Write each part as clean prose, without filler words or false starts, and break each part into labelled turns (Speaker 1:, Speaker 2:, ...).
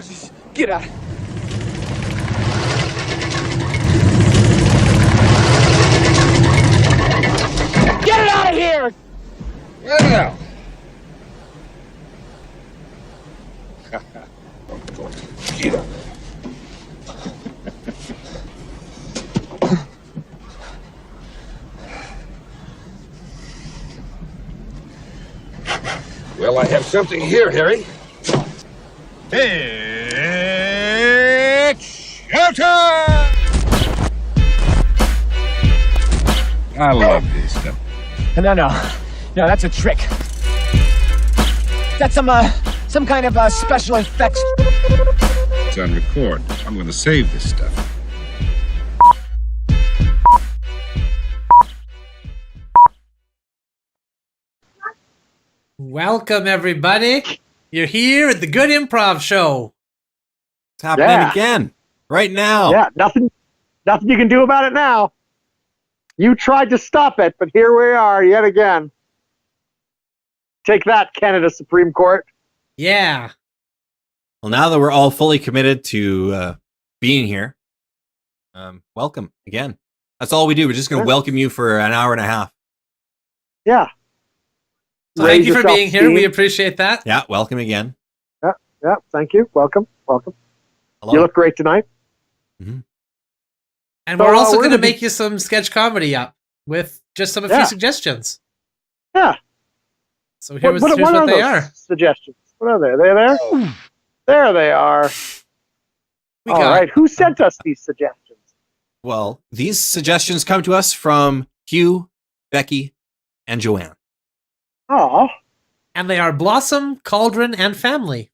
Speaker 1: just get out. Get it out of here!
Speaker 2: Yeah. Well, I have something here, Harry. It's showtime! I love this stuff.
Speaker 1: No, that's a trick. That's some kind of special effects.
Speaker 2: It's on record. I'm going to save this stuff.
Speaker 3: Welcome, everybody. You're here at the Good Improv Show.
Speaker 4: It's happening again, right now.
Speaker 5: Yeah, nothing you can do about it now. You tried to stop it, but here we are yet again. Take that, Canada Supreme Court.
Speaker 3: Yeah.
Speaker 4: Well, now that we're all fully committed to being here, welcome again. That's all we do. We're just going to welcome you for an hour and a half.
Speaker 5: Yeah.
Speaker 3: So thank you for being here. We appreciate that.
Speaker 4: Yeah, welcome again.
Speaker 5: Yeah, thank you. Welcome.
Speaker 4: Hello.
Speaker 5: You look great tonight.
Speaker 4: Mm-hmm.
Speaker 3: And we're also going to make you some sketch comedy up with just a few suggestions.
Speaker 5: Yeah.
Speaker 3: So here's what they are.
Speaker 5: Suggestions. What are they? Are they there? There they are. All right. Who sent us these suggestions?
Speaker 4: Well, these suggestions come to us from Hugh, Becky, and Joanne.
Speaker 5: Oh.
Speaker 3: And they are Blossom, Cauldron, and Family.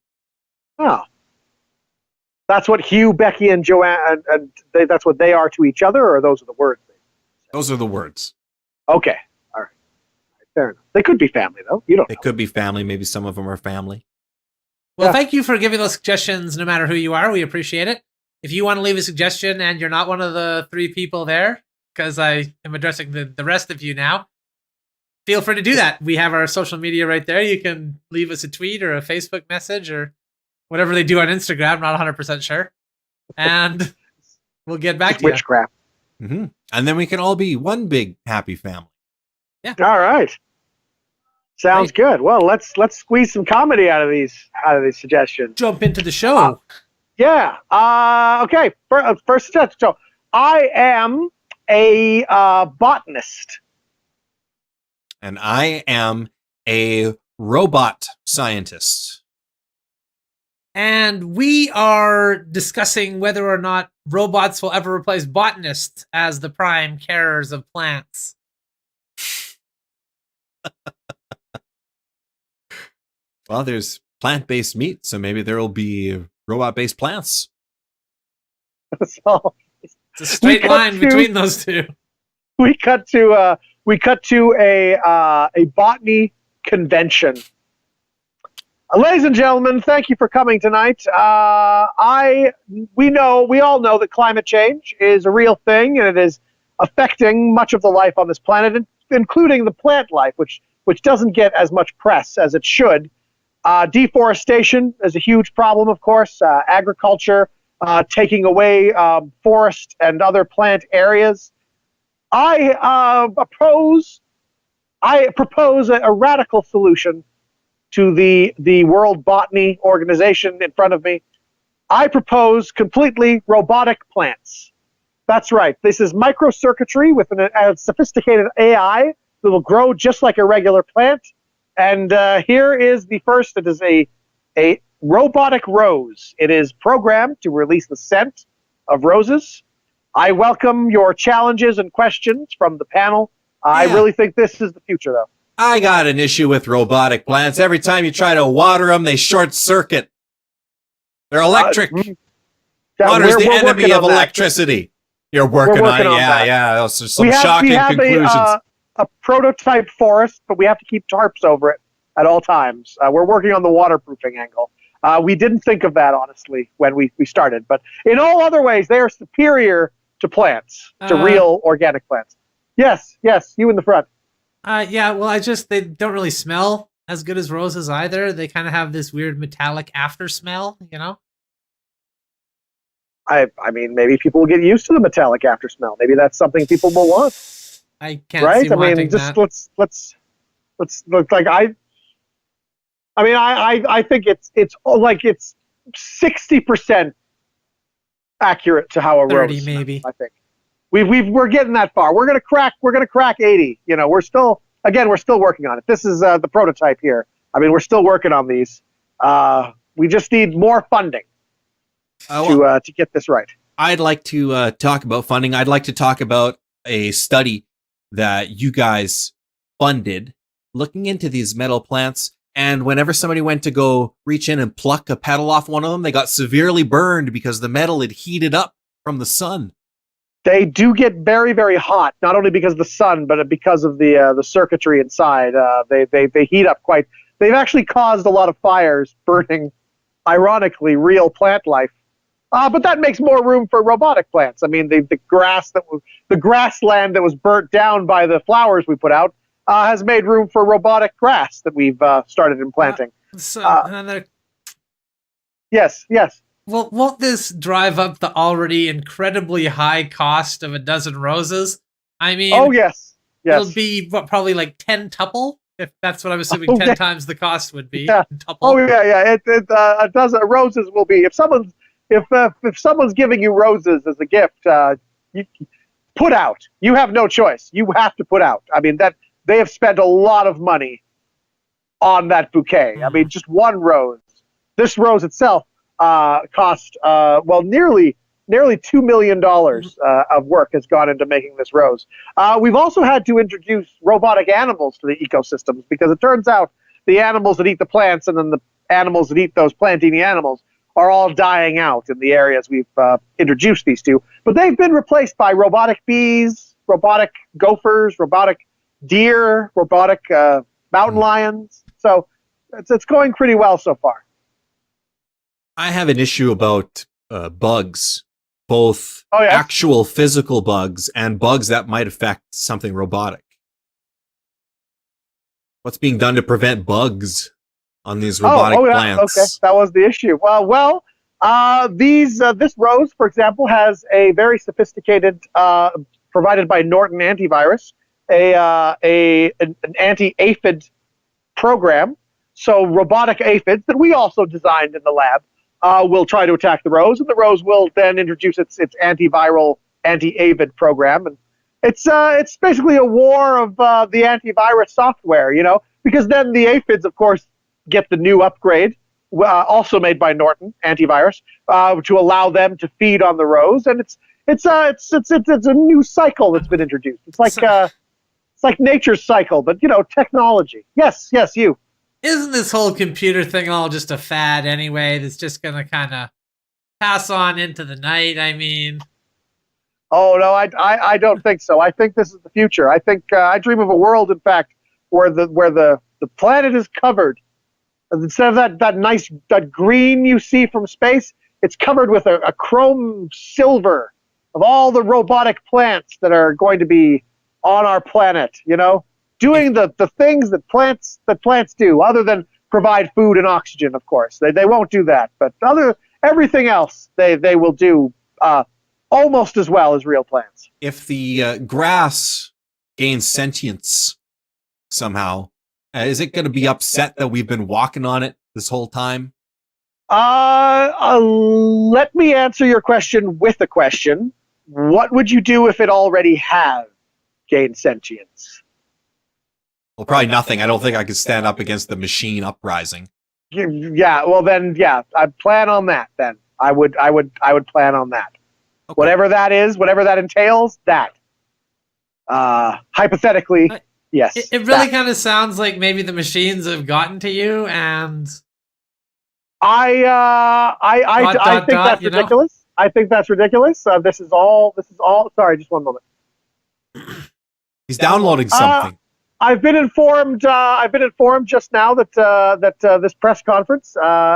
Speaker 5: Oh. That's what Hugh, Becky, and Joanne, that's what they are to each other, or those are the words?
Speaker 4: Those are the words.
Speaker 5: Okay. All right. Fair enough. They could be family, though. You don't know.
Speaker 4: They could be family. Maybe some of them are family.
Speaker 3: Well, thank you for giving those suggestions, no matter who you are. We appreciate it. If you want to leave a suggestion and you're not one of the three people there, because I am addressing the rest of you now, feel free to do that. We have our social media right there. You can leave us a tweet or a Facebook message or whatever they do on Instagram. Not 100% sure. And we'll get back to you.
Speaker 5: Witchcraft.
Speaker 4: Mm-hmm. And then we can all be one big happy family.
Speaker 3: Yeah.
Speaker 5: All right. Sounds good. Well, let's squeeze some comedy out of these suggestions.
Speaker 3: Jump into the show.
Speaker 5: Yeah. Okay. First suggestion. So, I am a botanist.
Speaker 4: And I am a robot scientist.
Speaker 3: And we are discussing whether or not robots will ever replace botanists as the prime carers of plants.
Speaker 4: Well, there's plant-based meat, so maybe there will be robot-based plants.
Speaker 5: So,
Speaker 3: it's a straight line between those two.
Speaker 5: We cut to a botany convention. Ladies and gentlemen, thank you for coming tonight. We all know that climate change is a real thing, and it is affecting much of the life on this planet, including the plant life, which doesn't get as much press as it should. Deforestation is a huge problem, of course. Agriculture, taking away forest and other plant areas. I propose a radical solution to the World Botany Organization in front of me. I propose completely robotic plants. That's right. This is microcircuitry with a sophisticated AI that will grow just like a regular plant. And here is the first. It is a robotic rose. It is programmed to release the scent of roses. I welcome your challenges and questions from the panel. I really think this is the future, though.
Speaker 4: I got an issue with robotic plants. Every time you try to water them, they short circuit. They're electric. Water is the enemy of electricity. You're working on it. Yeah. Those are some shocking conclusions.
Speaker 5: We have a prototype forest, but we have to keep tarps over it at all times. We're working on the waterproofing angle. We didn't think of that, honestly, when we started. But in all other ways, they are superior to plants, to real organic plants. Yes, you in the front.
Speaker 3: Well, they don't really smell as good as roses either. They kind of have this weird metallic after smell, you know?
Speaker 5: I mean, maybe people will get used to the metallic after smell. Maybe that's something people will want,
Speaker 3: I can't
Speaker 5: right?
Speaker 3: see
Speaker 5: I
Speaker 3: wanting
Speaker 5: mean, just
Speaker 3: that.
Speaker 5: let's look like I think it's like it's 60% accurate to how a
Speaker 3: 30
Speaker 5: rose smells.
Speaker 3: maybe.
Speaker 5: I think we're getting that far. We're gonna crack 80. You know, we're still working on it. This is the prototype here. I mean, we're still working on these. We just need more funding to get this right.
Speaker 4: I'd like to talk about funding. I'd like to talk about a study that you guys funded looking into these metal plants. And whenever somebody went to go reach in and pluck a petal off one of them, they got severely burned because the metal had heated up from the sun.
Speaker 5: They do get very, very hot, not only because of the sun, but because of the circuitry inside. They heat up quite. They've actually caused a lot of fires, burning, ironically, real plant life. But that makes more room for robotic plants. I mean, the grassland that was burnt down by the flowers we put out has made room for robotic grass that we've started implanting. Yes.
Speaker 3: Well, won't this drive up the already incredibly high cost of a dozen roses? I mean,
Speaker 5: oh yes.
Speaker 3: It'll be probably like 10 tuple, if that's what I'm assuming 10 times the cost would be.
Speaker 5: Yeah.
Speaker 3: Tuple.
Speaker 5: Oh yeah. A dozen roses will be if someone's giving you roses as a gift, you put out. You have no choice. You have to put out. I mean that they have spent a lot of money on that bouquet. I mean, just one rose. This rose itself cost nearly $2 million of work has gone into making this rose. We've also had to introduce robotic animals to the ecosystems because it turns out the animals that eat the plants and then the animals that eat those plant-eating animals are all dying out in the areas we've introduced these to. But they've been replaced by robotic bees, robotic gophers, robotic deer, robotic mountain lions. So it's going pretty well so far.
Speaker 4: I have an issue about bugs, both
Speaker 5: Oh, yes?
Speaker 4: actual physical bugs and bugs that might affect something robotic. What's being done to prevent bugs on these robotic plants?
Speaker 5: Okay, that was the issue. This rose, for example, has a very sophisticated, provided by Norton antivirus, an anti-aphid program. So robotic aphids that we also designed in the lab will try to attack the rose, and the rose will then introduce its antiviral anti-aphid program. And it's basically a war of the antivirus software, you know, because then the aphids, of course, get the new upgrade, also made by Norton antivirus, to allow them to feed on the rose, and it's a new cycle that's been introduced. It's like nature's cycle, but you know, technology. Yes, you.
Speaker 3: Isn't this whole computer thing all just a fad anyway? That's just gonna kind of pass on into the night. I mean,
Speaker 5: oh no, I don't think so. I think this is the future. I think I dream of a world, in fact, where the planet is covered. Instead of that green you see from space, it's covered with a chrome silver of all the robotic plants that are going to be on our planet, you know, doing the things that plants do, other than provide food and oxygen, of course. They won't do that, but everything else they will do almost as well as real plants.
Speaker 4: If the grass gains sentience somehow, is it going to be upset that we've been walking on it this whole time?
Speaker 5: Let me answer your question with a question. What would you do if it already had gained sentience?
Speaker 4: Well, probably nothing. I don't think I could stand up against the machine uprising.
Speaker 5: Yeah, well then, yeah, I'd plan on that then. I would plan on that. Okay. Whatever that is, whatever that entails, that. Hypothetically, yes.
Speaker 3: It really kind of sounds like maybe the machines have gotten to you, and
Speaker 5: I think that's ridiculous. I think that's ridiculous. This is all. Sorry, just one moment.
Speaker 4: He's downloading something.
Speaker 5: I've been informed just now that this press conference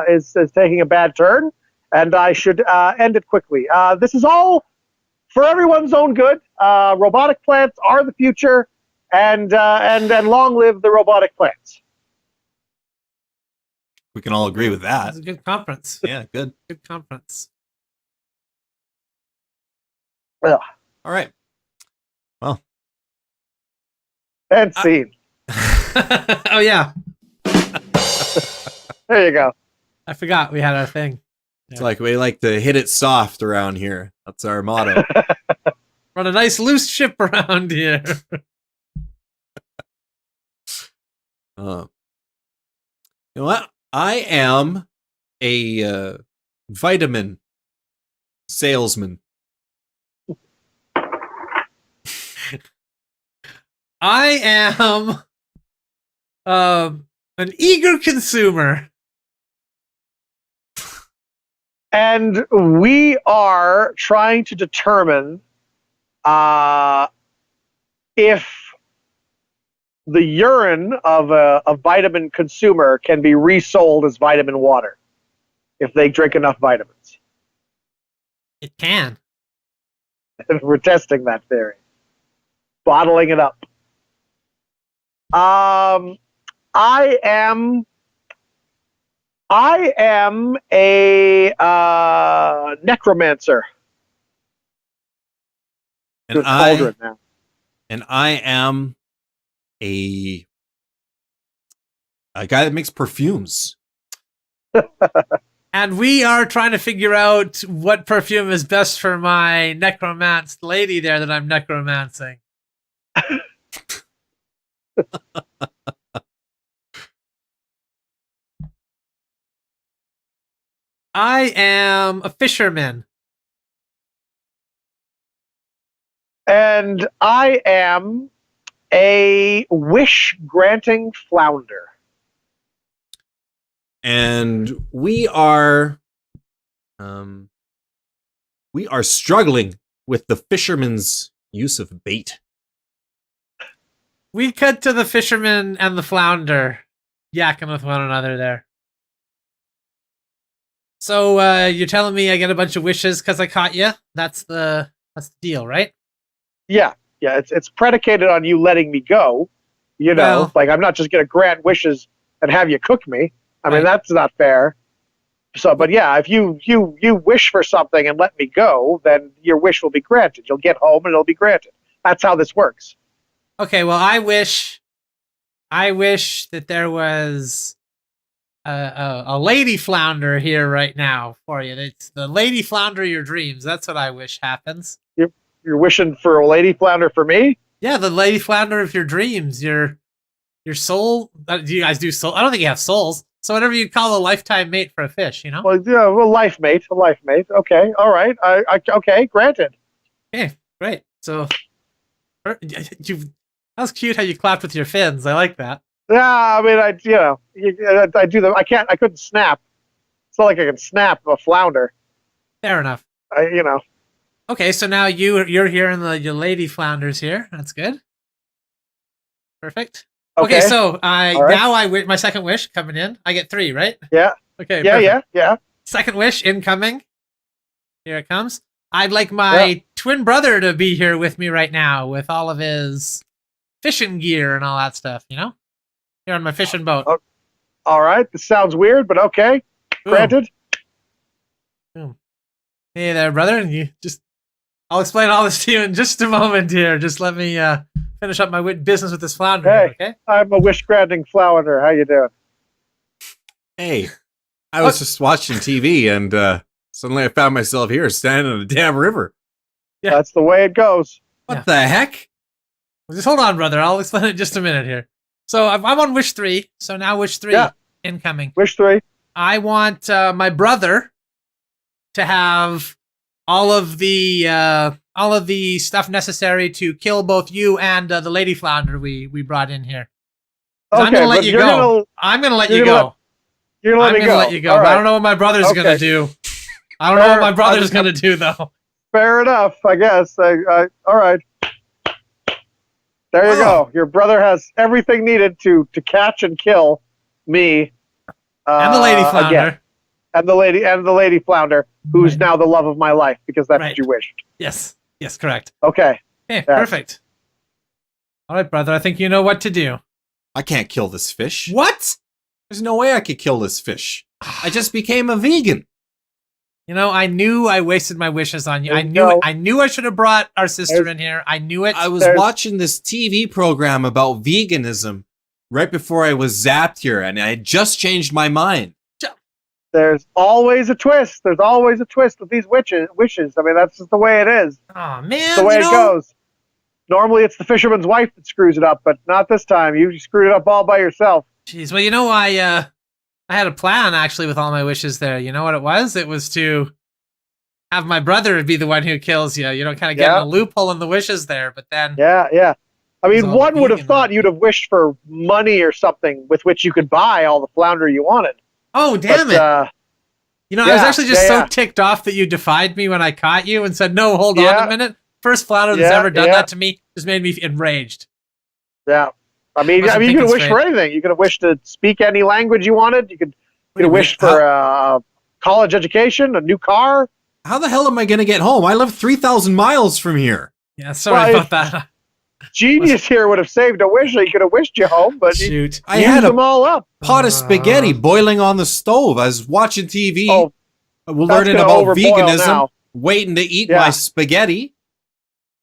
Speaker 5: is taking a bad turn, and I should end it quickly. This is all for everyone's own good. Robotic plants are the future, and long live the robotic plants.
Speaker 4: We can all agree with that.
Speaker 3: It's a good conference.
Speaker 4: Yeah, good.
Speaker 3: Good conference.
Speaker 5: Ugh.
Speaker 4: All right. Well,
Speaker 5: And scene.
Speaker 3: Oh yeah,
Speaker 5: There you go.
Speaker 3: I forgot we had our thing.
Speaker 4: it's like we like to hit it soft around here. That's our motto.
Speaker 3: Run a nice loose ship around here.
Speaker 4: You know what? I am a vitamin salesman.
Speaker 3: I am an eager consumer.
Speaker 5: And we are trying to determine if the urine of a vitamin consumer can be resold as vitamin water if they drink enough vitamins.
Speaker 3: It can.
Speaker 5: We're testing that theory. Bottling it up. I am a necromancer.
Speaker 4: And
Speaker 5: It's cauldron now.
Speaker 4: I am a guy that makes perfumes.
Speaker 3: And we are trying to figure out what perfume is best for my necromanced lady there that I'm necromancing. I am a fisherman.
Speaker 5: And I am a wish-granting flounder.
Speaker 4: And we are struggling with the fisherman's use of bait.
Speaker 3: We cut to the fisherman and the flounder yakking with one another there. So you're telling me I get a bunch of wishes because I caught you? That's the deal, right?
Speaker 5: Yeah. It's predicated on you letting me go. You know,
Speaker 3: Well-
Speaker 5: like I'm not just gonna grant wishes and have you cook me. I mean,
Speaker 3: Right.
Speaker 5: that's not fair. So, but yeah, if you wish for something and let me go, then your wish will be granted. You'll get home and it'll be granted. That's how this works.
Speaker 3: Okay, well, I wish that there was a lady flounder here right now for you. It's the lady flounder of your dreams. That's what I wish happens.
Speaker 5: You're wishing for a lady flounder for me?
Speaker 3: Yeah, the lady flounder of your dreams. Your soul. Do you guys do soul? I don't think you have souls. So whatever you call a lifetime mate for a fish, you know?
Speaker 5: Well, yeah, a life mate. Okay, all right. Okay, granted.
Speaker 3: Okay, great. So that was cute how you clapped with your fins. I like that.
Speaker 5: Yeah, I mean, I do them. I couldn't snap. It's not like I can snap a flounder.
Speaker 3: Fair enough.
Speaker 5: You know.
Speaker 3: Okay, so now you're here and your lady flounders here. That's good. Perfect. Okay, so
Speaker 5: right.
Speaker 3: my second wish coming in. I get 3, right?
Speaker 5: Yeah.
Speaker 3: Okay.
Speaker 5: Yeah.
Speaker 3: Second wish incoming. Here it comes. I'd like my twin brother to be here with me right now with all of his fishing gear and all that stuff, you know? Here on my fishing boat.
Speaker 5: Oh. All right. This sounds weird, but okay.
Speaker 3: Boom.
Speaker 5: Granted.
Speaker 3: Boom. Hey there, brother. I'll explain all this to you in just a moment here. Just let me finish up my business with this flounder.
Speaker 5: Hey,
Speaker 3: Okay?
Speaker 5: I'm a wish-granting flounder. How you doing?
Speaker 4: Hey, I was just watching TV and suddenly I found myself here standing in a damn river.
Speaker 3: Yeah.
Speaker 5: That's the way it goes.
Speaker 4: What the heck?
Speaker 3: Just hold on, brother. I'll explain it in just a minute here. So I'm on wish 3. So now wish 3 incoming.
Speaker 5: Wish 3.
Speaker 3: I want my brother to have all of the stuff necessary to kill both you and the lady flounder we brought in here. I'm gonna let you go. I'm gonna let you go.
Speaker 5: You're gonna let me go.
Speaker 3: I'm gonna let you go.
Speaker 5: All
Speaker 3: But
Speaker 5: right.
Speaker 3: I don't know what my brother's gonna do. I don't know what my brother's gonna do though.
Speaker 5: Fair enough, I guess. All right. There you go. Your brother has everything needed to catch and kill me.
Speaker 3: And the lady flounder.
Speaker 5: Again. And the lady flounder, who's now the love of my life because that's what you wished.
Speaker 3: Yes. Yes, correct.
Speaker 5: Okay.
Speaker 3: Okay, perfect. All right, brother. I think you know what to do.
Speaker 4: I can't kill this fish.
Speaker 3: What?
Speaker 4: There's no way I could kill this fish. I just became a vegan.
Speaker 3: You know, I knew I wasted my wishes on you.
Speaker 5: There
Speaker 3: I
Speaker 5: you
Speaker 3: knew
Speaker 5: go.
Speaker 3: it. I knew I should have brought our sister
Speaker 5: There's-
Speaker 3: in here. I knew it.
Speaker 4: I was
Speaker 5: There's-
Speaker 4: watching this TV program about veganism right before I was zapped here, and I had just changed my mind.
Speaker 5: There's always a twist. There's always a twist with these wishes. I mean, that's just the way it is.
Speaker 3: Oh man,
Speaker 5: The way
Speaker 3: you
Speaker 5: it
Speaker 3: know,
Speaker 5: goes. Normally, it's the fisherman's wife that screws it up, but not this time. You screwed it up all by yourself.
Speaker 3: Jeez, well, you know, I had a plan actually with all my wishes there. You know what it was? It was to have my brother be the one who kills you. You know, kind of getting
Speaker 5: Yeah.
Speaker 3: a loophole in the wishes there. But then,
Speaker 5: Yeah, yeah. I
Speaker 3: It's
Speaker 5: mean,
Speaker 3: all
Speaker 5: one would have
Speaker 3: vegan,
Speaker 5: thought
Speaker 3: man.
Speaker 5: you'd have wished for money or something with which you could buy all the flounder you wanted.
Speaker 3: oh damn
Speaker 5: But,
Speaker 3: it! You know, I was
Speaker 5: yeah,
Speaker 3: actually just
Speaker 5: yeah.
Speaker 3: so ticked off that you defied me when I caught you and said, "No, hold on
Speaker 5: Yeah.
Speaker 3: a minute." First flounder that's
Speaker 5: Yeah,
Speaker 3: ever done
Speaker 5: yeah.
Speaker 3: that to me just made me enraged.
Speaker 5: Yeah. I mean,
Speaker 3: Wasn't
Speaker 5: you could have
Speaker 3: thinking
Speaker 5: wished
Speaker 3: straight.
Speaker 5: for anything. You could have wished to speak any language you wanted. You could
Speaker 3: Wait a
Speaker 5: have wished
Speaker 4: minute,
Speaker 5: for a college education, a new car.
Speaker 4: How the hell am I going to get home? I live 3,000 miles from here.
Speaker 3: Yeah, sorry
Speaker 5: Well,
Speaker 3: about that.
Speaker 5: Genius here would have saved a wish. He could have wished you home, but he
Speaker 3: Shoot.
Speaker 4: I
Speaker 5: used
Speaker 4: had
Speaker 5: them
Speaker 4: a
Speaker 5: all up.
Speaker 4: pot of spaghetti boiling on the stove. I was watching TV,
Speaker 5: Oh,
Speaker 4: learning
Speaker 5: gonna
Speaker 4: about
Speaker 5: overboil
Speaker 4: veganism,
Speaker 5: now.
Speaker 4: waiting to eat
Speaker 5: Yeah.
Speaker 4: my spaghetti.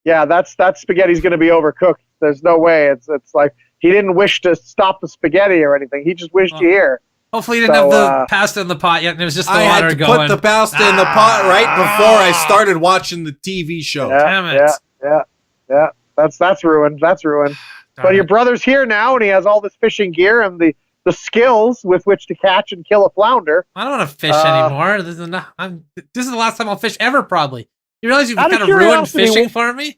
Speaker 5: yeah, that spaghetti's going to be overcooked. There's no way. It's like he didn't wish to stop the spaghetti or anything. He just wished you here.
Speaker 3: Hopefully, you didn't
Speaker 5: So,
Speaker 3: have the pasta in the pot yet, and it was just the
Speaker 4: I
Speaker 3: water
Speaker 4: had to
Speaker 3: going.
Speaker 4: put the pasta in the pot right before I started watching the TV show.
Speaker 5: Yeah,
Speaker 3: Damn it.
Speaker 5: yeah. That's ruined. That's ruined.
Speaker 3: Darn
Speaker 5: But your
Speaker 3: it.
Speaker 5: brother's here now, and he has all this fishing gear and the skills with which to catch and kill a flounder.
Speaker 3: I don't want to fish
Speaker 5: Uh,
Speaker 3: anymore. This is the last time I'll fish ever, probably. You realize you've
Speaker 5: Out of
Speaker 3: kind of ruined
Speaker 5: curiosity,
Speaker 3: fishing for me?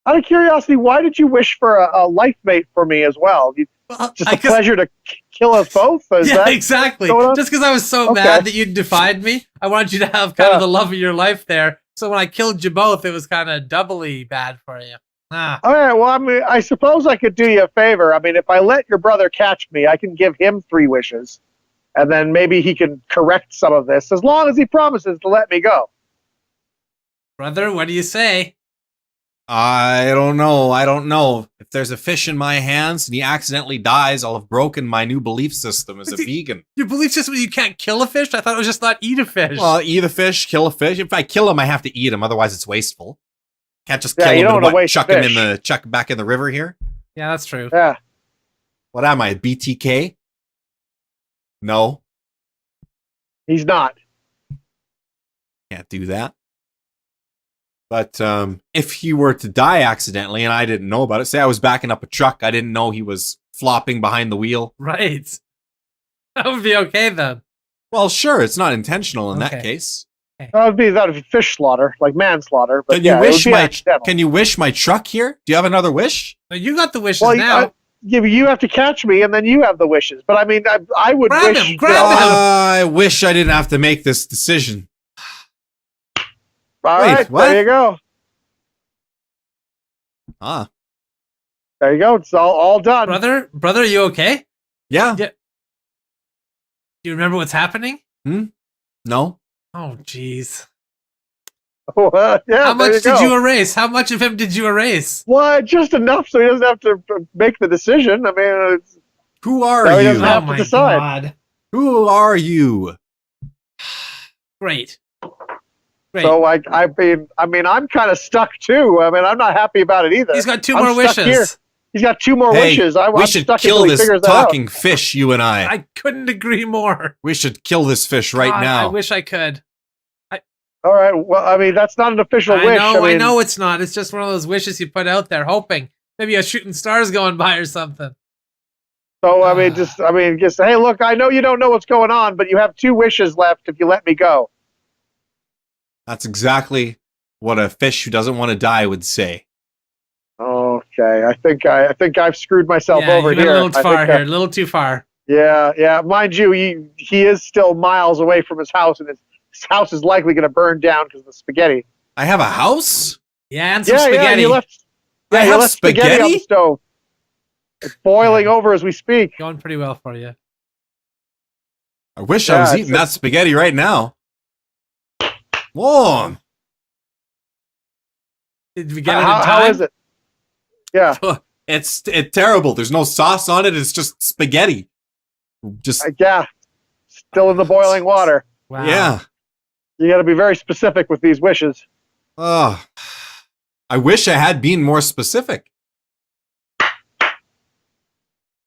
Speaker 5: Out of curiosity, why did you wish for a life mate for me as well?
Speaker 3: Well,
Speaker 5: Just
Speaker 3: I
Speaker 5: a
Speaker 3: guess-
Speaker 5: pleasure to kill us both? Is
Speaker 3: Yeah,
Speaker 5: that
Speaker 3: exactly.
Speaker 5: going on?
Speaker 3: Just because I was so
Speaker 5: Okay.
Speaker 3: mad that you defied me, I wanted you to have kind
Speaker 5: Yeah.
Speaker 3: of the love of your life there. So when I killed you both, it was kind of doubly bad for you. Ah,
Speaker 5: All right, well, I mean, I suppose I could do you a favor. I mean, if I let your brother catch me, I can give him 3 wishes, and then maybe he can correct some of this, as long as he promises to let me go.
Speaker 3: brother, what do you say?
Speaker 4: I don't know. I don't know. If there's a fish in my hands and he accidentally dies, I'll have broken my new belief system as a vegan.
Speaker 3: Your belief system you can't kill a fish? I thought it was just not eat a fish.
Speaker 4: Well, eat a fish, kill a fish. If I kill him, I have to eat him. Otherwise, it's wasteful. Can't just
Speaker 5: Yeah,
Speaker 4: kill
Speaker 5: you
Speaker 4: him
Speaker 5: don't
Speaker 4: and
Speaker 5: wanna waste
Speaker 4: chuck
Speaker 5: fish.
Speaker 4: him back in the river here.
Speaker 3: yeah, that's true.
Speaker 5: Yeah.
Speaker 4: What am I, a BTK? No,
Speaker 5: He's not.
Speaker 4: can't do that. But if he were to die accidentally and I didn't know about it, say I was backing up a truck, I didn't know he was flopping behind the wheel.
Speaker 3: Right. That would be okay then.
Speaker 4: Well, sure, it's not intentional in that
Speaker 3: Okay.
Speaker 4: case.
Speaker 5: That would be fish slaughter, like manslaughter. But
Speaker 4: Can
Speaker 5: yeah,
Speaker 4: you
Speaker 5: it would
Speaker 4: wish
Speaker 5: be accidental.
Speaker 4: Can you wish my truck here? Do you have another wish?
Speaker 3: Well, you got the wishes
Speaker 5: Well,
Speaker 3: now.
Speaker 5: you have to catch me, and then you have the wishes. But I mean, I would
Speaker 3: Grab
Speaker 5: wish.
Speaker 3: him, grab him.
Speaker 4: I wish I didn't have to make this decision.
Speaker 5: All
Speaker 4: Wait,
Speaker 5: right,
Speaker 4: what?
Speaker 5: there you go.
Speaker 4: Ah,
Speaker 5: There you go. It's all done.
Speaker 3: Brother, are you okay?
Speaker 4: yeah.
Speaker 3: Yeah. Do you remember what's happening?
Speaker 4: No.
Speaker 3: Oh, jeez.
Speaker 5: Yeah,
Speaker 3: How
Speaker 5: there
Speaker 3: much
Speaker 5: you
Speaker 3: did
Speaker 5: go.
Speaker 3: you erase? How much of him did you erase?
Speaker 5: Well, just enough so he doesn't have to make the decision. I mean,
Speaker 4: Who are
Speaker 5: No, he
Speaker 4: you?
Speaker 5: doesn't have to decide.
Speaker 3: God.
Speaker 4: Who are you?
Speaker 3: Great. Great.
Speaker 5: so I mean, I'm kind of stuck too. I mean, I'm not happy about it either.
Speaker 3: He's got 2
Speaker 5: I'm
Speaker 3: more
Speaker 5: stuck
Speaker 3: wishes.
Speaker 5: here. He's got 2 more
Speaker 4: Hey,
Speaker 5: wishes.
Speaker 4: we
Speaker 5: I'm
Speaker 4: should
Speaker 5: stuck
Speaker 4: kill
Speaker 5: until he
Speaker 4: this
Speaker 5: figures that out.
Speaker 4: talking fish, you and I.
Speaker 3: I couldn't agree more.
Speaker 4: We should kill this fish right
Speaker 3: God, I
Speaker 4: now.
Speaker 3: wish I could.
Speaker 5: All right. Well, I mean, that's not an official wish.
Speaker 3: I know it's not. It's just one of those wishes you put out there, hoping maybe a shooting star's going by or something.
Speaker 5: So I mean, just hey, look, I know you don't know what's going on, but you have 2 wishes left if you let me go.
Speaker 4: That's exactly what a fish who doesn't want to die would say.
Speaker 5: Okay, I think I've screwed myself
Speaker 3: Yeah,
Speaker 5: over
Speaker 3: you went
Speaker 5: here.
Speaker 3: a little
Speaker 5: I
Speaker 3: far
Speaker 5: think,
Speaker 3: here, a little too far.
Speaker 5: Yeah. Mind you, he is still miles away from his house, and his house is likely going to burn down because of the spaghetti.
Speaker 4: I have a house?
Speaker 3: Yeah, and some
Speaker 5: Yeah,
Speaker 3: spaghetti.
Speaker 5: you left.
Speaker 4: I
Speaker 5: Yeah, you
Speaker 4: have
Speaker 5: left spaghetti on the
Speaker 4: spaghetti?
Speaker 5: stove. It's boiling over as we speak.
Speaker 3: Going pretty well for you.
Speaker 4: I wish
Speaker 5: Yeah,
Speaker 4: I was
Speaker 5: it's
Speaker 4: eating that spaghetti right now. Whoa.
Speaker 3: Did we get it in
Speaker 5: How
Speaker 3: time?
Speaker 5: is it? Yeah,
Speaker 4: It's terrible. There's no sauce on it. It's just spaghetti. Just
Speaker 5: yeah. Still in the boiling water.
Speaker 3: Wow.
Speaker 4: yeah.
Speaker 5: You got to be very specific with these wishes.
Speaker 4: Oh, I wish I had been more specific.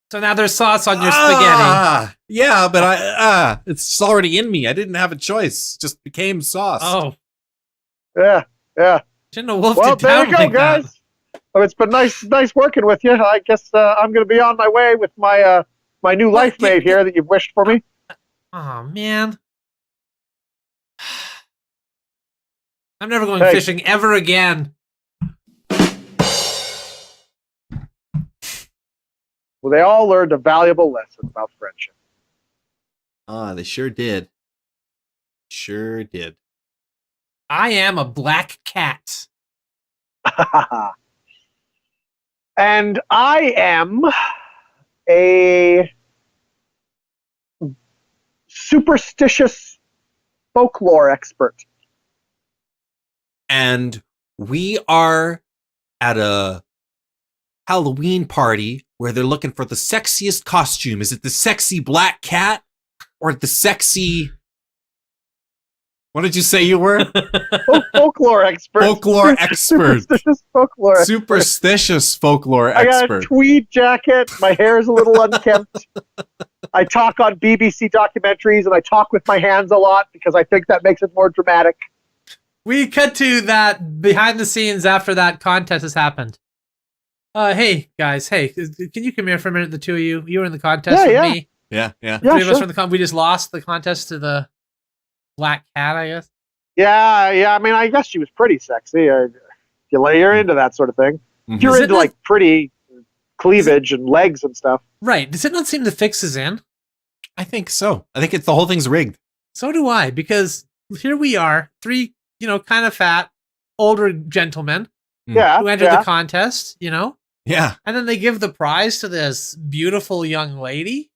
Speaker 3: So now there's sauce on your spaghetti.
Speaker 4: Yeah, but it's already in me. I didn't have a choice. It just became sauce.
Speaker 3: Oh,
Speaker 5: Yeah.
Speaker 3: shouldn't have wolfed
Speaker 5: Well,
Speaker 3: it down
Speaker 5: there you go,
Speaker 3: like that.
Speaker 5: guys. Well, it's been nice working with you. I guess I'm going to be on my way with my my new life mate here that you've wished for me.
Speaker 3: Oh man, I'm never going
Speaker 5: Hey.
Speaker 3: fishing ever again.
Speaker 5: Well, they all learned a valuable lesson about friendship.
Speaker 4: They sure did. Sure did.
Speaker 3: I am a black cat.
Speaker 5: And I am a superstitious folklore expert.
Speaker 4: And we are at a Halloween party where they're looking for the sexiest costume. Is it the sexy black cat or the sexy... What did you say you were?
Speaker 5: Folklore expert.
Speaker 4: Folklore expert.
Speaker 5: Superstitious folklore expert.
Speaker 4: Superstitious folklore
Speaker 5: I got a
Speaker 4: expert.
Speaker 5: tweed jacket. My hair is a little unkempt. I talk on BBC documentaries and I talk with my hands a lot because I think that makes it more dramatic.
Speaker 3: We cut to that behind the scenes after that contest has happened. Hey guys, hey, can you come here for a minute? The two of you, you were in the contest with me.
Speaker 4: Yeah.
Speaker 5: Yeah,
Speaker 3: Three of us
Speaker 5: sure.
Speaker 3: were in the we just lost the contest to the black cat, I guess.
Speaker 5: Yeah. I mean, I guess she was pretty sexy. You're into that sort of thing.
Speaker 4: Mhm.
Speaker 5: You're
Speaker 3: Is it
Speaker 5: into
Speaker 3: not-
Speaker 5: like pretty cleavage and legs and stuff.
Speaker 3: Right. Does it not seem the fix is in?
Speaker 4: I think so. I think the whole thing's rigged.
Speaker 3: So do I, because here we are, three, kind of fat, older gentlemen
Speaker 5: Yeah.
Speaker 3: who entered the contest,
Speaker 4: Yeah.
Speaker 3: and then they give the prize to this beautiful young lady.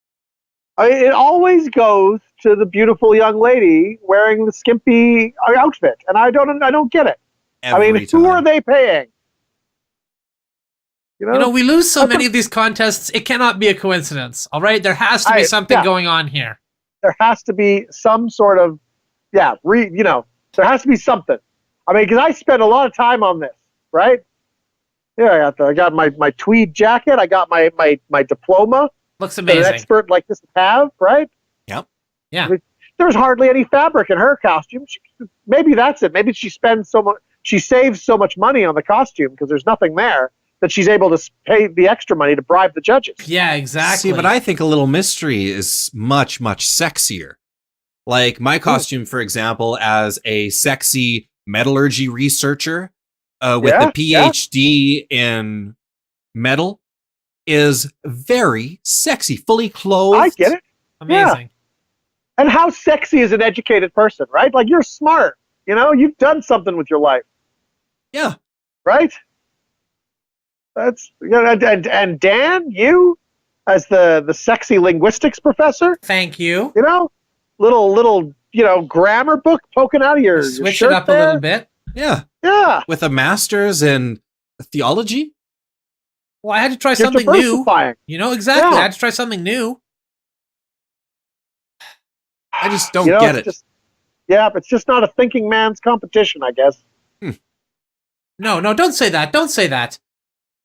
Speaker 5: It always goes to the beautiful young lady wearing the skimpy outfit, and I don't get it.
Speaker 4: Every
Speaker 5: who
Speaker 4: time.
Speaker 5: are they paying?
Speaker 3: We lose so many of these contests, it cannot be a coincidence, all right? There has to be something going on here.
Speaker 5: There has to be some sort of, there has to be something. I mean, because I spent a lot of time on this, right? Yeah, I got my tweed jacket. I got my diploma.
Speaker 3: Looks
Speaker 5: That
Speaker 3: amazing.
Speaker 5: an expert like this would have, right?
Speaker 4: Yep.
Speaker 3: Yeah.
Speaker 5: There's hardly any fabric in her costume. Maybe that's it. Maybe she saves so much money on the costume because there's nothing there that she's able to pay the extra money to bribe the judges.
Speaker 3: Yeah, exactly.
Speaker 4: See, but I think a little mystery is much, much sexier. Like my costume, for example, as a sexy metallurgy researcher with a PhD in metal is very sexy, fully clothed.
Speaker 5: I get it.
Speaker 3: Amazing.
Speaker 5: And how sexy is an educated person, right? Like you're smart, you've done something with your life,
Speaker 4: Yeah.
Speaker 5: right? That's and Dan, you as the sexy linguistics professor,
Speaker 3: Thank you.
Speaker 5: little grammar book poking out of your
Speaker 3: Switch
Speaker 5: shirt
Speaker 3: it up
Speaker 5: there.
Speaker 3: a little bit.
Speaker 4: Yeah.
Speaker 5: Yeah,
Speaker 4: With a master's in theology.
Speaker 3: Well, I had to try
Speaker 5: you're
Speaker 3: something new.
Speaker 5: diversifying.
Speaker 3: Exactly.
Speaker 5: Yeah.
Speaker 3: I had to try something new.
Speaker 4: I just don't get it.
Speaker 5: It's just not a thinking man's competition, I guess.
Speaker 3: No, don't say that. Don't say that.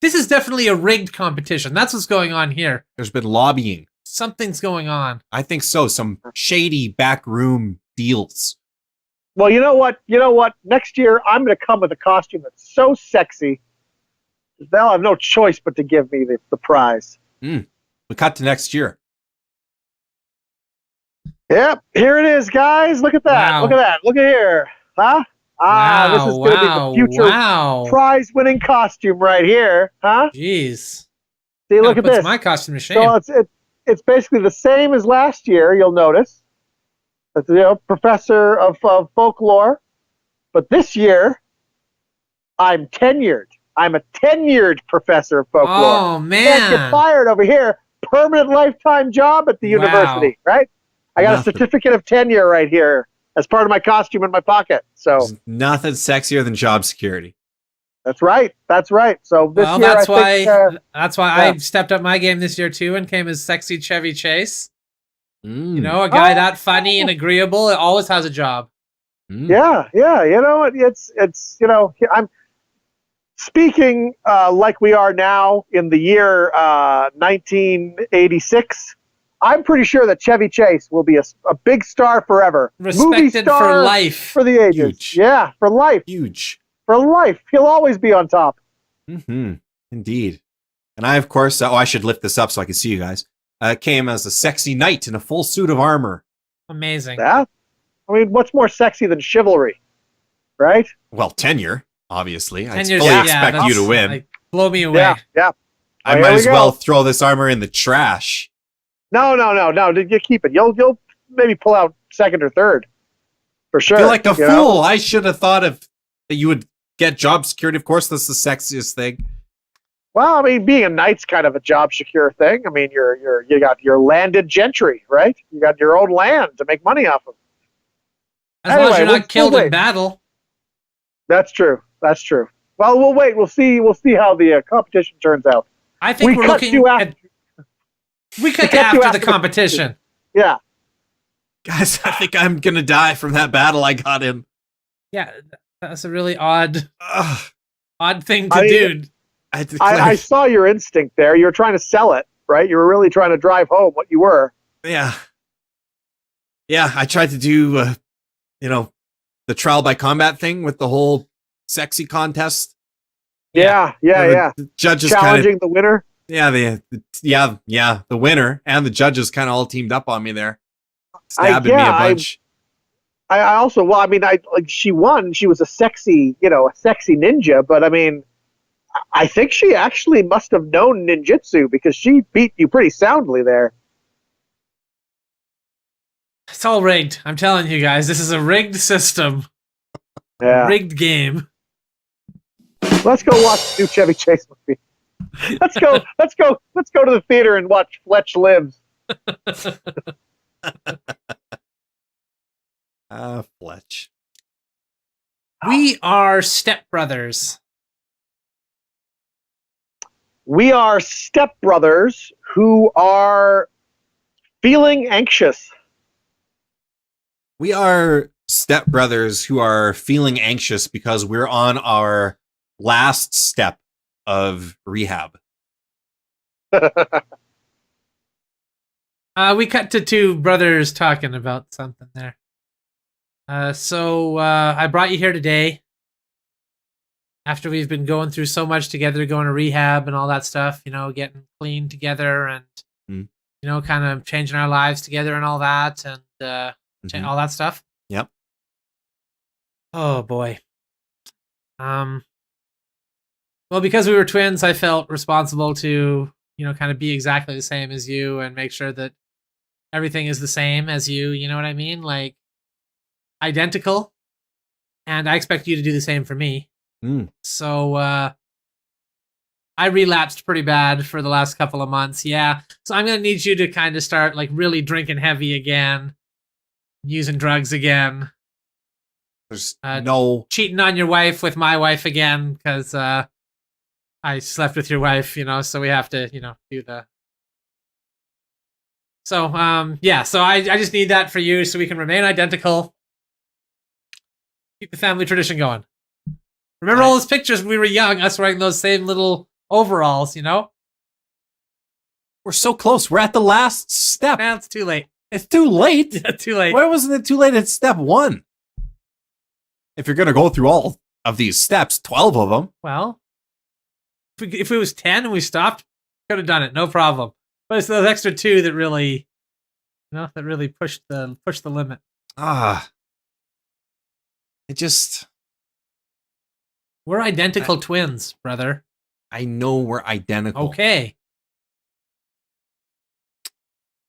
Speaker 3: This is definitely a rigged competition. That's what's going on here.
Speaker 4: There's been lobbying.
Speaker 3: Something's going on.
Speaker 4: I think so. Some shady backroom deals.
Speaker 5: Well, you know what? Next year, I'm going to come with a costume that's so sexy, they'll have no choice but to give me the prize.
Speaker 4: We cut to next year.
Speaker 5: Yep, here it is, guys. Look at that.
Speaker 3: Wow.
Speaker 5: Look at that. Look at here. Huh? This is going to be the future
Speaker 3: Wow.
Speaker 5: prize-winning costume right here. Huh?
Speaker 3: Jeez.
Speaker 5: See, look
Speaker 3: Kinda
Speaker 5: at
Speaker 3: puts
Speaker 5: this.
Speaker 3: my costume to shame.
Speaker 5: So it's basically the same as last year, you'll notice. It's, professor of folklore. But this year, I'm tenured. I'm a tenured professor of folklore.
Speaker 3: Oh,
Speaker 5: Can't
Speaker 3: man.
Speaker 5: get fired over here. Permanent lifetime job at the
Speaker 3: Wow.
Speaker 5: university, right? I got
Speaker 4: Nothing.
Speaker 5: a certificate of tenure right here as part of my costume in my pocket. So
Speaker 4: There's nothing sexier than job security.
Speaker 5: that's right. That's right. So this
Speaker 3: Well,
Speaker 5: year,
Speaker 3: that's why
Speaker 5: yeah.
Speaker 3: I stepped up my game this year too and came as sexy Chevy Chase.
Speaker 4: Mm.
Speaker 3: A guy
Speaker 5: Oh.
Speaker 3: that funny and agreeable always has a job.
Speaker 4: Mm.
Speaker 5: Yeah. You know, it's you know, I'm speaking like we are now in the year 1986. I'm pretty sure that Chevy Chase will be a big star forever. Movie
Speaker 3: Respected
Speaker 5: star
Speaker 3: for life.
Speaker 5: for the ages.
Speaker 4: Huge.
Speaker 5: Yeah, for life.
Speaker 4: Huge.
Speaker 5: For life. He'll always be on top.
Speaker 4: Mm-hmm. Indeed. And I, of course, I should lift this up so I can see you guys. Came as a sexy knight in a full suit of armor.
Speaker 3: Amazing.
Speaker 5: Yeah. I mean, what's more sexy than chivalry? Right?
Speaker 4: Well, tenure, obviously. I
Speaker 3: 10 years,
Speaker 4: fully
Speaker 3: yeah,
Speaker 4: expect you to
Speaker 3: that's,
Speaker 4: win.
Speaker 3: like, blow me away.
Speaker 5: Yeah.
Speaker 4: I
Speaker 5: Here
Speaker 4: might
Speaker 5: we
Speaker 4: as
Speaker 5: go.
Speaker 4: well throw this armor in the trash.
Speaker 5: No. You keep it. You'll maybe pull out second or third. For sure.
Speaker 4: I feel like a
Speaker 5: you
Speaker 4: fool.
Speaker 5: know?
Speaker 4: I should have thought that you would get job security. Of course, that's the sexiest thing.
Speaker 5: Well, I mean, being a knight's kind of a job secure thing. I mean, you got your landed gentry, right? You got your own land to make money off of.
Speaker 3: As long as
Speaker 5: Anyway,
Speaker 3: you're
Speaker 5: we'll
Speaker 3: not killed
Speaker 5: wait.
Speaker 3: in battle.
Speaker 5: That's true. Well, we'll wait. We'll see how the competition turns out.
Speaker 3: I think
Speaker 5: We
Speaker 3: we're
Speaker 5: cut
Speaker 3: looking
Speaker 5: to
Speaker 3: at... We cut
Speaker 5: cut to
Speaker 3: after
Speaker 5: after
Speaker 3: the
Speaker 5: the
Speaker 3: competition.
Speaker 5: Yeah.
Speaker 4: Guys, I think I'm going to die from that battle I got in.
Speaker 3: Yeah, that's a really odd
Speaker 4: Ugh.
Speaker 3: thing to
Speaker 5: I mean,
Speaker 3: do.
Speaker 4: I declare,
Speaker 5: I saw your instinct there. You were trying to sell it, right? You were really trying to drive home what you were.
Speaker 4: yeah. Yeah, I tried to do, the trial by combat thing with the whole sexy contest.
Speaker 5: Yeah.
Speaker 4: where the judges
Speaker 5: Challenging the winner.
Speaker 4: the winner and the judges kind of all teamed up on me there, stabbing me a bunch.
Speaker 5: I also, well, I mean, she won. She was a sexy ninja. But I mean, I think she actually must have known ninjutsu because she beat you pretty soundly there.
Speaker 3: It's all rigged. I'm telling you guys, this is a rigged system.
Speaker 5: Yeah.
Speaker 3: Rigged game.
Speaker 5: Let's go watch the new Chevy Chase movie. Let's go to the theater and watch Fletch Lives.
Speaker 4: Fletch.
Speaker 3: We are stepbrothers.
Speaker 5: We are stepbrothers who are feeling anxious.
Speaker 4: We are stepbrothers who are feeling anxious because we're on our last step of rehab.
Speaker 3: We cut to two brothers talking about something there. So I brought you here today after we've been going through so much together, going to rehab and all that stuff, getting clean together and, kind of changing our lives together and all that and all that stuff.
Speaker 4: Yep.
Speaker 3: Oh, boy. Well, because we were twins, I felt responsible to, kind of be exactly the same as you and make sure that everything is the same as you. You know what I mean? Like, identical. And I expect you to do the same for me. So, I relapsed pretty bad for the last couple of months. Yeah. So I'm going to need you to kind of start like really drinking heavy again, using drugs again.
Speaker 4: There's no
Speaker 3: cheating on your wife with my wife again because I slept with your wife, so we have to, do the. So so I just need that for you so we can remain identical. Keep the family tradition going. Remember all those pictures when we were young, us wearing those same little overalls,
Speaker 4: We're so close. We're at the last step.
Speaker 3: Man, it's too late.
Speaker 4: It's too late.
Speaker 3: Yeah, too late.
Speaker 4: Why wasn't it too late at step 1? If you're going to go through all of these steps, 12 of them.
Speaker 3: Well, if it was 10 and we stopped, could have done it, no problem. But it's those extra 2 that really, that really pushed the limit. We're identical twins, brother.
Speaker 4: I know we're identical.
Speaker 3: Okay.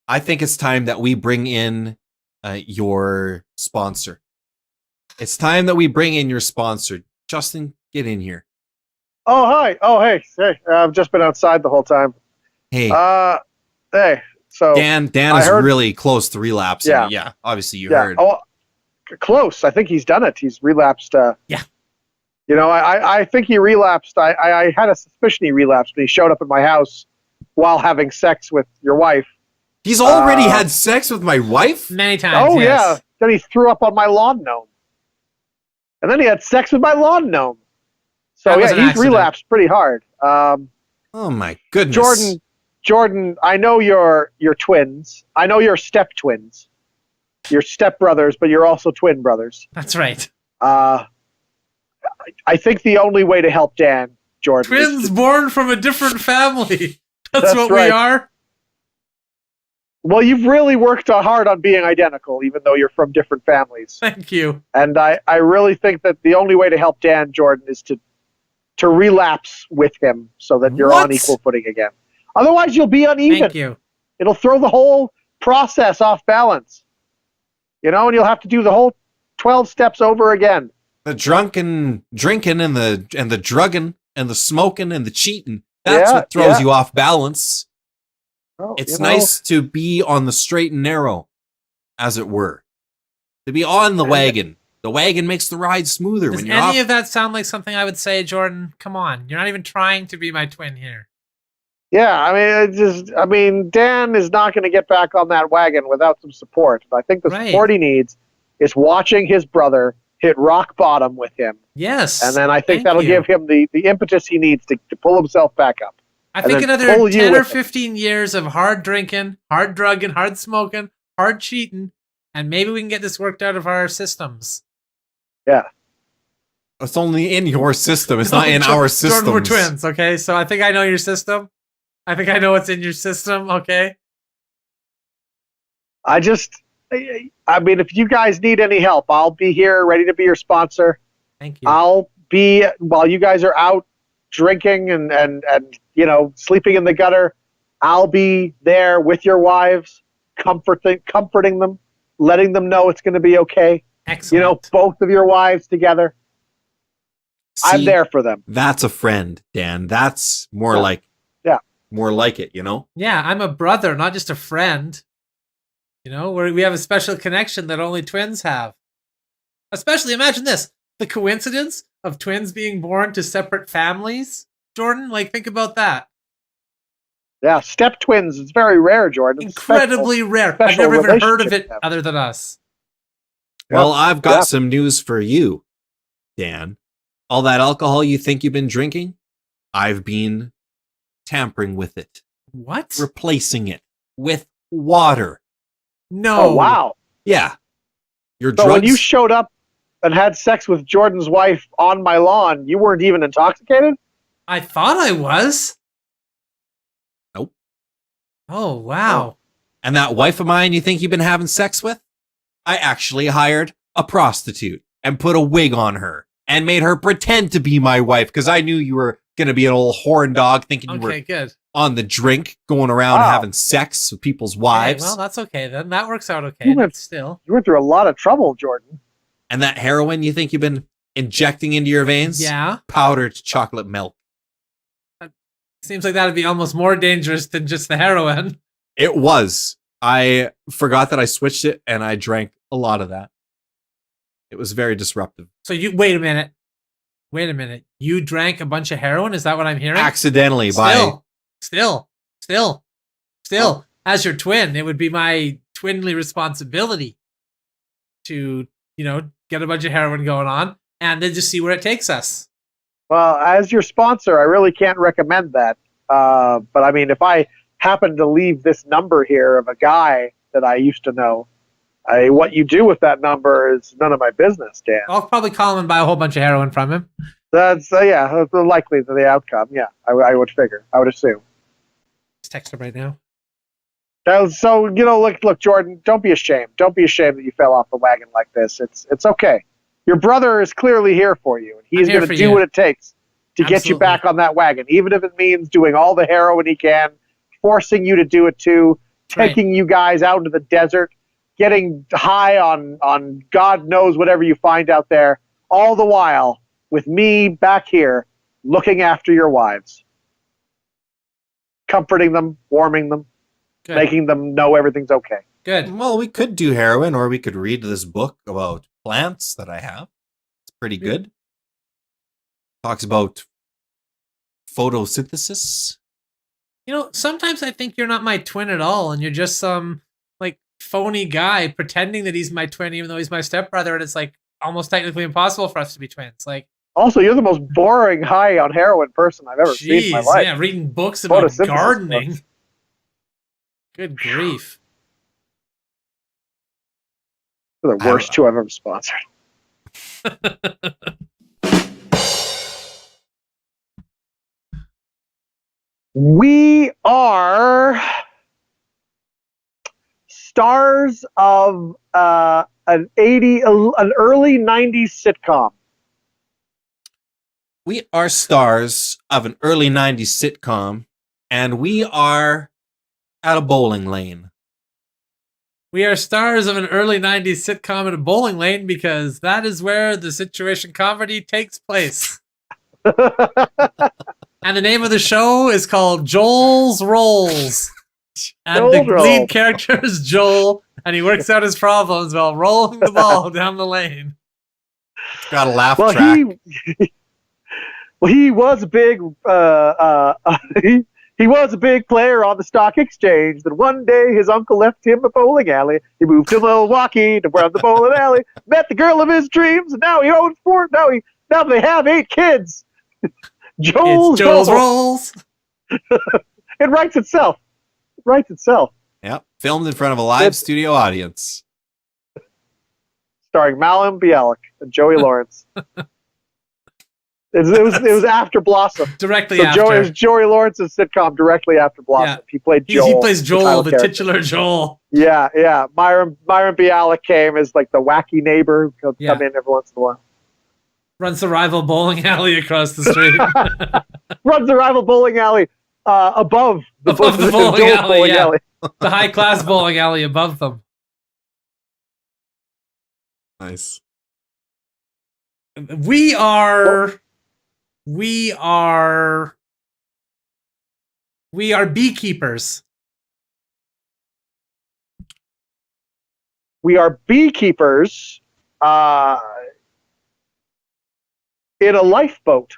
Speaker 4: I think it's time that we bring in your sponsor. It's time that we bring in your sponsor. Justin, get in here.
Speaker 5: Oh, hi. Oh, hey. I've just been outside the whole time.
Speaker 4: Hey.
Speaker 5: Hey. So
Speaker 4: Dan is really close to relapsing. Yeah. Obviously, you heard.
Speaker 5: Oh, close. I think he's done it. He's relapsed.
Speaker 3: Yeah.
Speaker 5: I think he relapsed. I had a suspicion he relapsed, but he showed up at my house while having sex with your wife.
Speaker 4: He's already had sex with my wife?
Speaker 3: Many times.
Speaker 5: Oh,
Speaker 3: yes.
Speaker 5: yeah. Then he threw up on my lawn gnome. And then he had sex with my lawn gnome. So
Speaker 3: That was
Speaker 5: yeah,
Speaker 3: an
Speaker 5: he's
Speaker 3: accident.
Speaker 5: relapsed pretty hard.
Speaker 4: Oh my goodness.
Speaker 5: Jordan, I know you're twins. I know you're step twins. You're step brothers, but you're also twin brothers.
Speaker 3: That's right.
Speaker 5: I think the only way to help Dan, Jordan,
Speaker 3: Twins
Speaker 5: is
Speaker 3: born from a different family. That's
Speaker 5: That's
Speaker 3: what
Speaker 5: right.
Speaker 3: we are.
Speaker 5: well, you've really worked hard on being identical, even though you're from different families.
Speaker 3: Thank you.
Speaker 5: And I really think that the only way to help Dan, Jordan, is to relapse with him so that you're
Speaker 3: What?
Speaker 5: on equal footing again. Otherwise, you'll be uneven.
Speaker 3: Thank you.
Speaker 5: It'll throw the whole process off balance. You know, and you'll have to do the whole 12 steps over again.
Speaker 4: The drunken drinking and the drugging and the smoking and the cheating. That's
Speaker 5: Yeah,
Speaker 4: what throws
Speaker 5: yeah.
Speaker 4: you off balance.
Speaker 5: Oh,
Speaker 4: It's
Speaker 5: you know,
Speaker 4: nice to be on the straight and narrow, as it were. To be on the wagon. The wagon makes the ride smoother
Speaker 3: Does
Speaker 4: when you're
Speaker 3: any
Speaker 4: off.
Speaker 3: of that sound like something I would say, Jordan? Come on. You're not even trying to be my twin here.
Speaker 5: Yeah, I mean, Dan is not going to get back on that wagon without some support. I think the
Speaker 3: Right.
Speaker 5: support he needs is watching his brother hit rock bottom with him.
Speaker 3: Yes.
Speaker 5: And then I think
Speaker 3: Thank
Speaker 5: that'll
Speaker 3: you.
Speaker 5: give him the impetus he needs to pull himself back up.
Speaker 3: I
Speaker 5: and
Speaker 3: think
Speaker 5: then
Speaker 3: another
Speaker 5: pull you
Speaker 3: 10 or
Speaker 5: with it.
Speaker 3: 15 years of hard drinking, hard drugging, hard smoking, hard cheating, and maybe we can get this worked out of our systems.
Speaker 5: Yeah.
Speaker 4: It's only in your system. It's not in
Speaker 3: Jordan,
Speaker 4: our system.
Speaker 3: Jordan, we're twins, okay? So I think I know your system. I think I know what's in your system, okay?
Speaker 5: I mean, if you guys need any help, I'll be here ready to be your sponsor.
Speaker 3: Thank you.
Speaker 5: I'll be, while you guys are out drinking and you know, sleeping in the gutter, I'll be there with your wives, comforting them, letting them know it's going to be okay.
Speaker 3: Excellent.
Speaker 5: You know, both of your wives together. I'm
Speaker 4: See,
Speaker 5: there for them.
Speaker 4: That's a friend, Dan. That's more
Speaker 5: Yeah.
Speaker 4: like
Speaker 5: Yeah.
Speaker 4: more like it, you know?
Speaker 3: Yeah, I'm a brother, not just a friend. You know, we have a special connection that only twins have. Especially, imagine this, the coincidence of twins being born to separate families. Jordan, like, think about that.
Speaker 5: Yeah, step twins. It's very rare, Jordan. It's
Speaker 3: Incredibly rare. I've
Speaker 5: special
Speaker 3: never even heard of
Speaker 5: relationship
Speaker 3: it
Speaker 5: to have.
Speaker 3: other than us.
Speaker 4: Well, I've got
Speaker 5: Yeah.
Speaker 4: some news for you, Dan. All that alcohol you think you've been drinking, I've been tampering with it,
Speaker 3: What?
Speaker 4: replacing it with water.
Speaker 3: No.
Speaker 5: Oh, wow.
Speaker 4: Yeah. Your
Speaker 5: So
Speaker 4: drugs.
Speaker 5: when you showed up and had sex with Jordan's wife on my lawn, you weren't even intoxicated?
Speaker 3: I thought I was.
Speaker 4: Nope.
Speaker 3: Oh, wow.
Speaker 4: And that wife of mine you think you've been having sex with? I actually hired a prostitute and put a wig on her and made her pretend to be my wife because I knew you were going to be an old horn dog thinking you
Speaker 3: Okay,
Speaker 4: were
Speaker 3: good.
Speaker 4: on the drink, going around
Speaker 5: Wow.
Speaker 4: having sex with people's
Speaker 3: Okay,
Speaker 4: wives.
Speaker 3: well, that's okay then. That works out okay.
Speaker 5: You went-
Speaker 3: But still.
Speaker 5: You went through a lot of trouble, Jordan.
Speaker 4: And that heroin you think you've been injecting into your veins?
Speaker 3: Yeah.
Speaker 4: Powdered chocolate milk.
Speaker 3: Seems like that'd be almost more dangerous than just the heroin.
Speaker 4: It was. I forgot that I switched it and I drank a lot of that. It was very disruptive.
Speaker 3: So you wait a minute. Wait a minute. You drank a bunch of heroin? Is that what I'm hearing?
Speaker 4: Accidentally by
Speaker 3: Still. As your twin, it would be my twinly responsibility to, you know, get a bunch of heroin going on and then just see where it takes us.
Speaker 5: Well, as your sponsor, I really can't recommend that. But I mean, if I happen to leave this number here of a guy that I used to know, what you do with that number is none of my business, Dan.
Speaker 3: I'll probably call him and buy a whole bunch of heroin from him.
Speaker 5: That's that's likely the outcome. Yeah, I would figure. I would assume.
Speaker 3: Just text him right now.
Speaker 5: So you know, look, Jordan. Don't be ashamed. Don't be ashamed that you fell off the wagon like this. It's okay. Your brother is clearly here for you, and he's
Speaker 3: I'm here
Speaker 5: going to
Speaker 3: for
Speaker 5: do
Speaker 3: you.
Speaker 5: what it takes to get you
Speaker 3: Absolutely.
Speaker 5: back on that wagon, even if it means doing all the heroin he can, forcing you to do it too,
Speaker 3: Right.
Speaker 5: taking you guys out into the desert, getting high on God knows whatever you find out there, all the while with me back here looking after your wives, comforting them, warming them,
Speaker 3: Good.
Speaker 5: making them know everything's okay.
Speaker 3: Good.
Speaker 4: Well, we could do heroin or we could read this book about plants that I have. It's pretty good. Talks about photosynthesis.
Speaker 3: You know, sometimes I think you're not my twin at all, and you're just some like phony guy pretending that he's my twin, even though he's my stepbrother. And it's like almost technically impossible for us to be twins. Like,
Speaker 5: Also, you're the most boring high on heroin person I've ever seen in my life.
Speaker 3: yeah, reading books about
Speaker 5: Photosynthesis
Speaker 3: gardening.
Speaker 5: books.
Speaker 3: Good grief.
Speaker 5: They're the worst two I've ever sponsored. We are stars of an early 90s sitcom.
Speaker 4: We are stars of an early 90s sitcom, and we are at a bowling lane.
Speaker 3: We are stars of an early 90s sitcom at a bowling lane because that is where the situation comedy takes place. And the name of the show is called Joel's Rolls. And
Speaker 5: Joel's
Speaker 3: the
Speaker 5: Rolls.
Speaker 3: lead character is Joel, and he works out his problems while rolling the ball down the lane.
Speaker 4: It's got a laugh
Speaker 5: Well,
Speaker 4: track.
Speaker 5: he was a big he was a big player on the stock exchange. Then one day his uncle left him a bowling alley. He moved to Milwaukee to run the bowling alley. Met the girl of his dreams, and now he owns 4. Now they have 8 kids. Joel's
Speaker 3: Rolls.
Speaker 5: It writes itself.
Speaker 4: Yep, filmed in front of a live studio audience.
Speaker 5: Starring Malin Bialik and Joey Lawrence. It was after Blossom.
Speaker 3: Directly
Speaker 5: So
Speaker 3: after.
Speaker 5: It was Joey Lawrence's sitcom directly after Blossom.
Speaker 3: Yeah.
Speaker 5: He played
Speaker 3: He
Speaker 5: Joel.
Speaker 3: plays Joel,
Speaker 5: title
Speaker 3: the
Speaker 5: character.
Speaker 3: titular Joel.
Speaker 5: Yeah. Myron Bialik came as like the wacky neighbor who could
Speaker 3: Yeah.
Speaker 5: come in every once in a while.
Speaker 3: Runs the rival bowling alley across the street.
Speaker 5: Runs the rival bowling alley above the
Speaker 3: Above
Speaker 5: Joel's bowling alley.
Speaker 3: The high-class bowling alley above them.
Speaker 4: Nice.
Speaker 3: We are beekeepers.
Speaker 5: We are beekeepers in a lifeboat.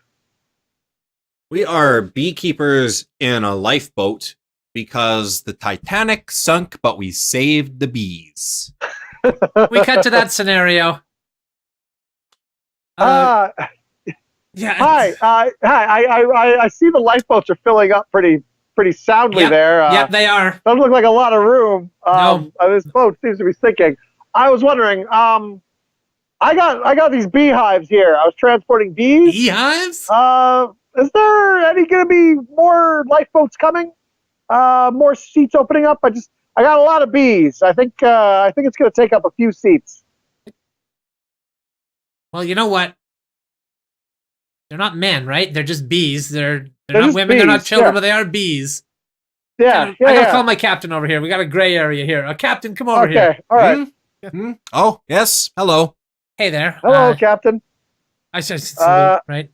Speaker 4: We are beekeepers in a lifeboat because the Titanic sunk, but we saved the bees.
Speaker 3: We cut to that scenario.
Speaker 5: Yeah. Hi. I see the lifeboats are filling up pretty soundly
Speaker 3: Yep,
Speaker 5: there.
Speaker 3: yep, they are.
Speaker 5: Doesn't look like a lot of room.
Speaker 3: No.
Speaker 5: This boat seems to be sinking. I was wondering. I got these beehives here. I was transporting bees.
Speaker 3: Beehives?
Speaker 5: Is there any going to be more lifeboats coming? More seats opening up? I got a lot of bees. I think it's going to take up a few seats.
Speaker 3: Well, you know what? They're not men, right? They're just bees. They're
Speaker 5: They're
Speaker 3: not
Speaker 5: just
Speaker 3: women. They're not
Speaker 5: bees,
Speaker 3: children,
Speaker 5: yeah.
Speaker 3: but they are bees.
Speaker 5: Yeah.
Speaker 3: I gotta call my captain over here. We got a gray area here. Captain, come over here.
Speaker 5: Okay. All right.
Speaker 4: Hmm? Oh, yes. Hello.
Speaker 3: Hey there.
Speaker 5: Hello, Captain.
Speaker 3: I should salute, right?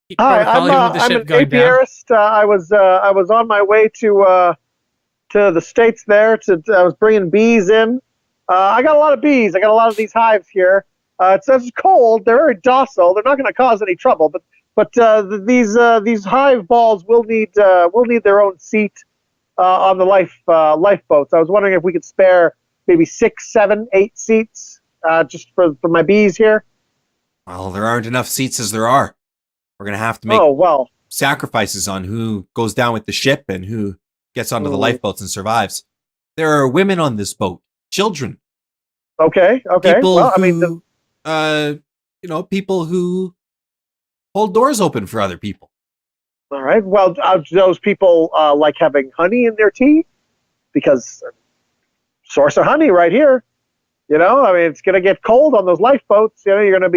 Speaker 3: Keep
Speaker 5: Hi,
Speaker 3: protocol even with the
Speaker 5: I'm
Speaker 3: ship
Speaker 5: an
Speaker 3: going down.
Speaker 5: apiarist. I was on my way to the States there. I was bringing bees in. I got a lot of bees. I got a lot of these hives here. It's cold. They're very docile. They're not going to cause any trouble. But these hive balls will need their own seat on the lifeboats. I was wondering if we could spare maybe 6, 7, 8 seats just for my bees here.
Speaker 4: Well, there aren't enough seats as there are. We're going to have to make
Speaker 5: Oh well.
Speaker 4: sacrifices on who goes down with the ship and who gets onto the
Speaker 5: Mm.
Speaker 4: lifeboats and survives. There are women on this boat, children,
Speaker 5: Okay.
Speaker 4: people
Speaker 5: Well, I
Speaker 4: who,
Speaker 5: mean,
Speaker 4: people who hold doors open for other people.
Speaker 5: all right. Well, do those people like having honey in their tea? Because source of honey right here. I mean, it's going to get cold on those lifeboats. You're going to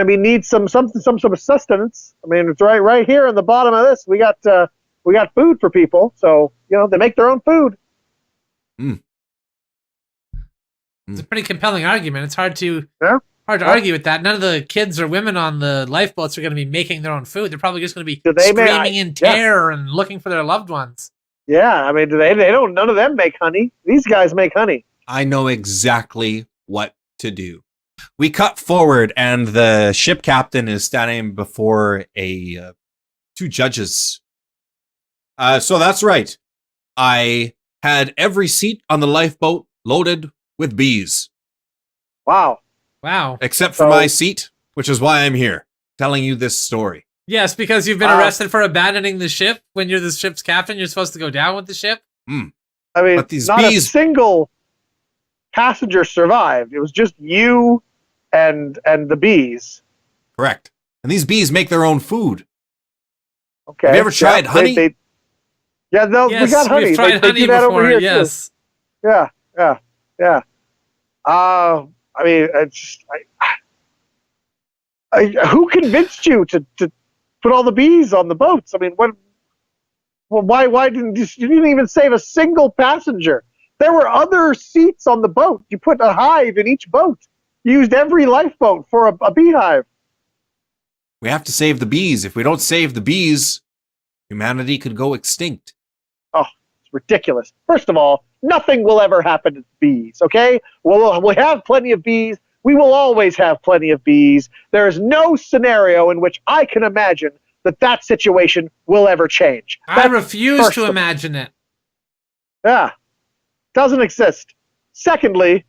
Speaker 5: be need some sort of sustenance. I mean, it's right here in the bottom of this. We got food for people. So they make their own food.
Speaker 3: It's a pretty compelling argument. It's hard to
Speaker 5: Yeah.
Speaker 3: argue with that. None of the kids or women on the lifeboats are going to be making their own food. They're probably just going to be
Speaker 5: Do they make-
Speaker 3: screaming in terror and looking for their loved ones.
Speaker 5: Yeah. I mean, they don't. None of them make honey. These guys make honey.
Speaker 4: I know exactly what to do. We cut forward, and the ship captain is standing before two judges. So that's right. I had every seat on the lifeboat loaded with bees.
Speaker 5: Wow.
Speaker 3: Wow.
Speaker 4: Except for my seat, which is why I'm here, telling you this story.
Speaker 3: Yes, because you've been arrested for abandoning the ship. When you're the ship's captain, you're supposed to go down with the ship.
Speaker 5: I mean,
Speaker 4: But these
Speaker 5: not
Speaker 4: bees-
Speaker 5: a single passenger survived. It was just you and the bees.
Speaker 4: Correct. And these bees make their own food.
Speaker 5: Okay.
Speaker 4: Have you ever tried honey?
Speaker 5: Yeah, no,
Speaker 3: Yes,
Speaker 5: we got honey.
Speaker 3: we've tried
Speaker 5: they
Speaker 3: honey
Speaker 5: do that
Speaker 3: before.
Speaker 5: over here
Speaker 3: Yes.
Speaker 5: too. Yeah. I mean, it's just, who convinced you to put all the bees on the boats? I mean, what? Well, why didn't you didn't even save a single passenger? There were other seats on the boat. You put a hive in each boat. You used every lifeboat for a beehive.
Speaker 4: We have to save the bees. If we don't save the bees, humanity could go extinct.
Speaker 5: Oh, it's ridiculous. First of all, nothing will ever happen to bees, okay? We'll have plenty of bees. We will always have plenty of bees. There is no scenario in which I can imagine that situation will ever change.
Speaker 3: I refuse to imagine it.
Speaker 5: Yeah. Doesn't exist. Secondly,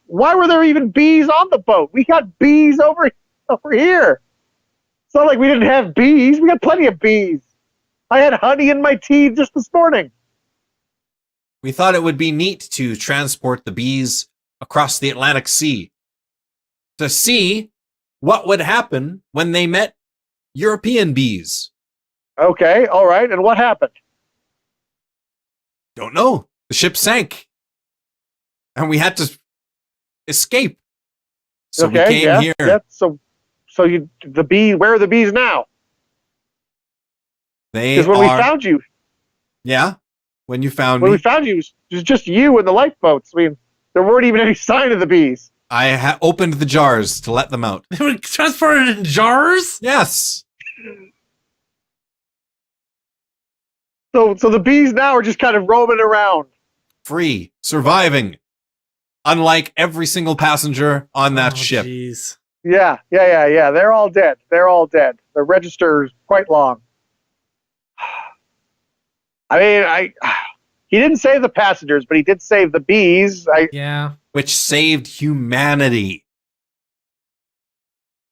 Speaker 5: why were there even bees on the boat? We got bees over here. It's not like we didn't have bees. We got plenty of bees. I had honey in my tea just this morning.
Speaker 4: We thought it would be neat to transport the bees across the Atlantic Sea to see what would happen when they met European bees.
Speaker 5: Okay, all right. And what happened?
Speaker 4: Don't know. The ship sank. And we had to escape. So we came here.
Speaker 5: Yeah. So where are the bees now? Because when we found you.
Speaker 4: Yeah. When you found
Speaker 5: me. When
Speaker 4: me.
Speaker 5: we found you, it was just you and the lifeboats. I mean, there weren't even any sign of the bees.
Speaker 4: I opened the jars to let them out.
Speaker 3: They were transported in jars?
Speaker 4: Yes.
Speaker 5: So the bees now are just kind of roaming around.
Speaker 4: Free. Surviving. Unlike every single passenger on that ship.
Speaker 3: Geez.
Speaker 5: Yeah. They're all dead. The register is quite long. I mean, he didn't save the passengers, but he did save the bees.
Speaker 3: Yeah.
Speaker 4: Which saved humanity.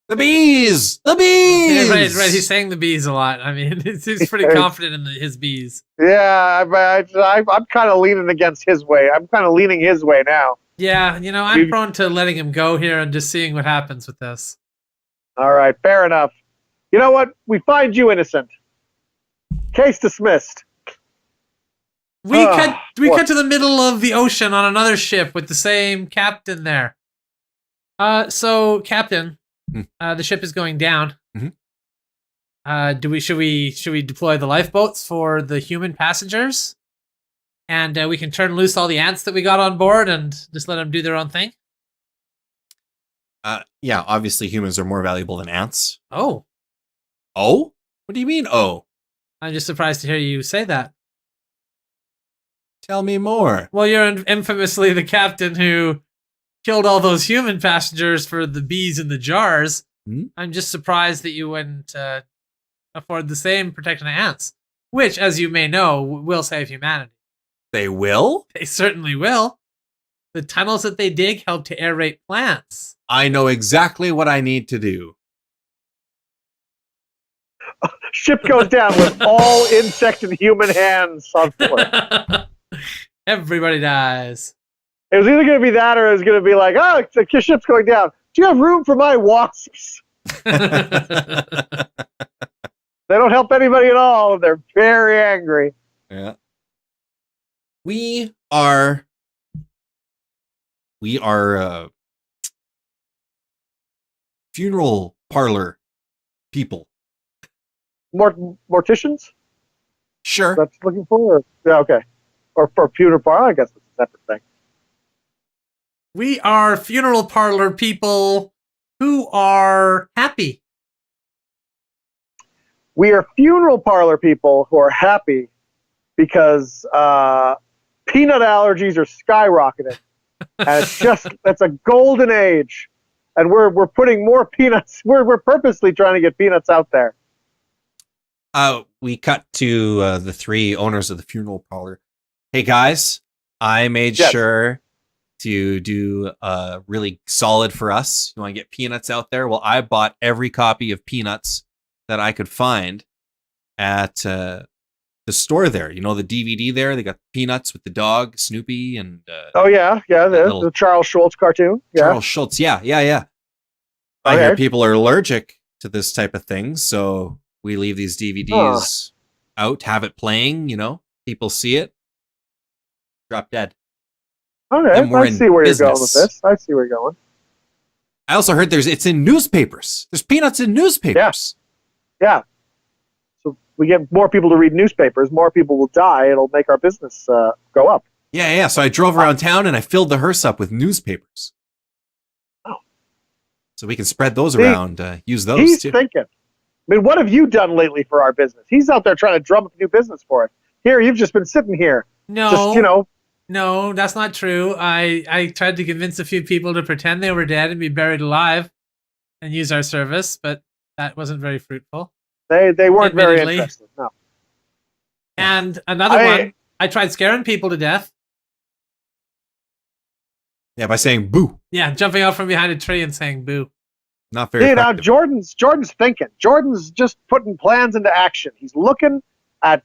Speaker 4: The bees! The bees!
Speaker 3: Yeah, right. He's saying the bees a lot. I mean, he's pretty confident in his bees.
Speaker 5: Yeah, I'm kind of leaning against his way. I'm kind of leaning his way now.
Speaker 3: Yeah, I'm prone to letting him go here and just seeing what happens with this.
Speaker 5: All right, fair enough. You know what? We find you innocent. Case dismissed.
Speaker 3: We cut to the middle of the ocean on another ship with the same captain there. So Captain, the ship is going down.
Speaker 4: Mm-hmm.
Speaker 3: Should we deploy the lifeboats for the human passengers, and we can turn loose all the ants that we got on board and just let them do their own thing?
Speaker 4: Yeah, obviously humans are more valuable than ants.
Speaker 3: Oh,
Speaker 4: what do you mean?
Speaker 3: I'm just surprised to hear you say that.
Speaker 4: Tell me more.
Speaker 3: Well, you're infamously the captain who killed all those human passengers for the bees in the jars. I'm just surprised that you wouldn't afford the same protection to ants, which, as you may know, will save humanity.
Speaker 4: They will?
Speaker 3: They certainly will. The tunnels that they dig help to aerate plants.
Speaker 4: I know exactly what I need to do.
Speaker 5: Ship goes down with all insect and human hands on board.
Speaker 3: Everybody dies.
Speaker 5: It was either going to be that or it was going to be like, oh, the ship's going down. Do you have room for my wasps? They don't help anybody at all. They're very angry.
Speaker 4: Yeah. We are funeral parlor people.
Speaker 5: Morticians?
Speaker 4: Sure.
Speaker 5: That's looking for? Yeah, okay. Or for funeral parlor, I guess it's a separate thing.
Speaker 3: We are funeral parlor people who are happy.
Speaker 5: We are funeral parlor people who are happy because peanut allergies are skyrocketing. And it's a golden age. And we're putting more peanuts. We're purposely trying to get peanuts out there.
Speaker 4: We cut to the three owners of the funeral parlor. Hey guys, I made sure to do really solid for us, you want to get Peanuts out there? Well, I bought every copy of Peanuts that I could find at the store there. You know, the DVD there, they got Peanuts with the dog, Snoopy, and
Speaker 5: oh yeah, the Charles Schultz cartoon. Yeah.
Speaker 4: Charles Schultz, yeah. I hear people are allergic to this type of thing, so we leave these DVDs out, have it playing, you know, people see it, drop dead.
Speaker 5: Okay, I see where you're going with this. I see where you're going.
Speaker 4: I also heard it's in newspapers. There's Peanuts in newspapers.
Speaker 5: Yeah. So we get more people to read newspapers, more people will die. It'll make our business go up.
Speaker 4: Yeah. So I drove around town and I filled the hearse up with newspapers.
Speaker 5: Oh.
Speaker 4: So we can spread those around, use those
Speaker 5: he's
Speaker 4: too.
Speaker 5: Thinking. I mean, what have you done lately for our business? He's out there trying to drum up new business for us. Here, you've just been sitting here.
Speaker 3: No.
Speaker 5: Just, you know.
Speaker 3: No, that's not true. I tried to convince a few people to pretend they were dead and be buried alive and use our service, but that wasn't very fruitful.
Speaker 5: They weren't very interested, no.
Speaker 3: And another one, I tried scaring people to death.
Speaker 4: Yeah, by saying boo.
Speaker 3: Yeah, jumping out from behind a tree and saying boo.
Speaker 4: Not very effective.
Speaker 5: Now Jordan's thinking. Jordan's just putting plans into action. He's looking at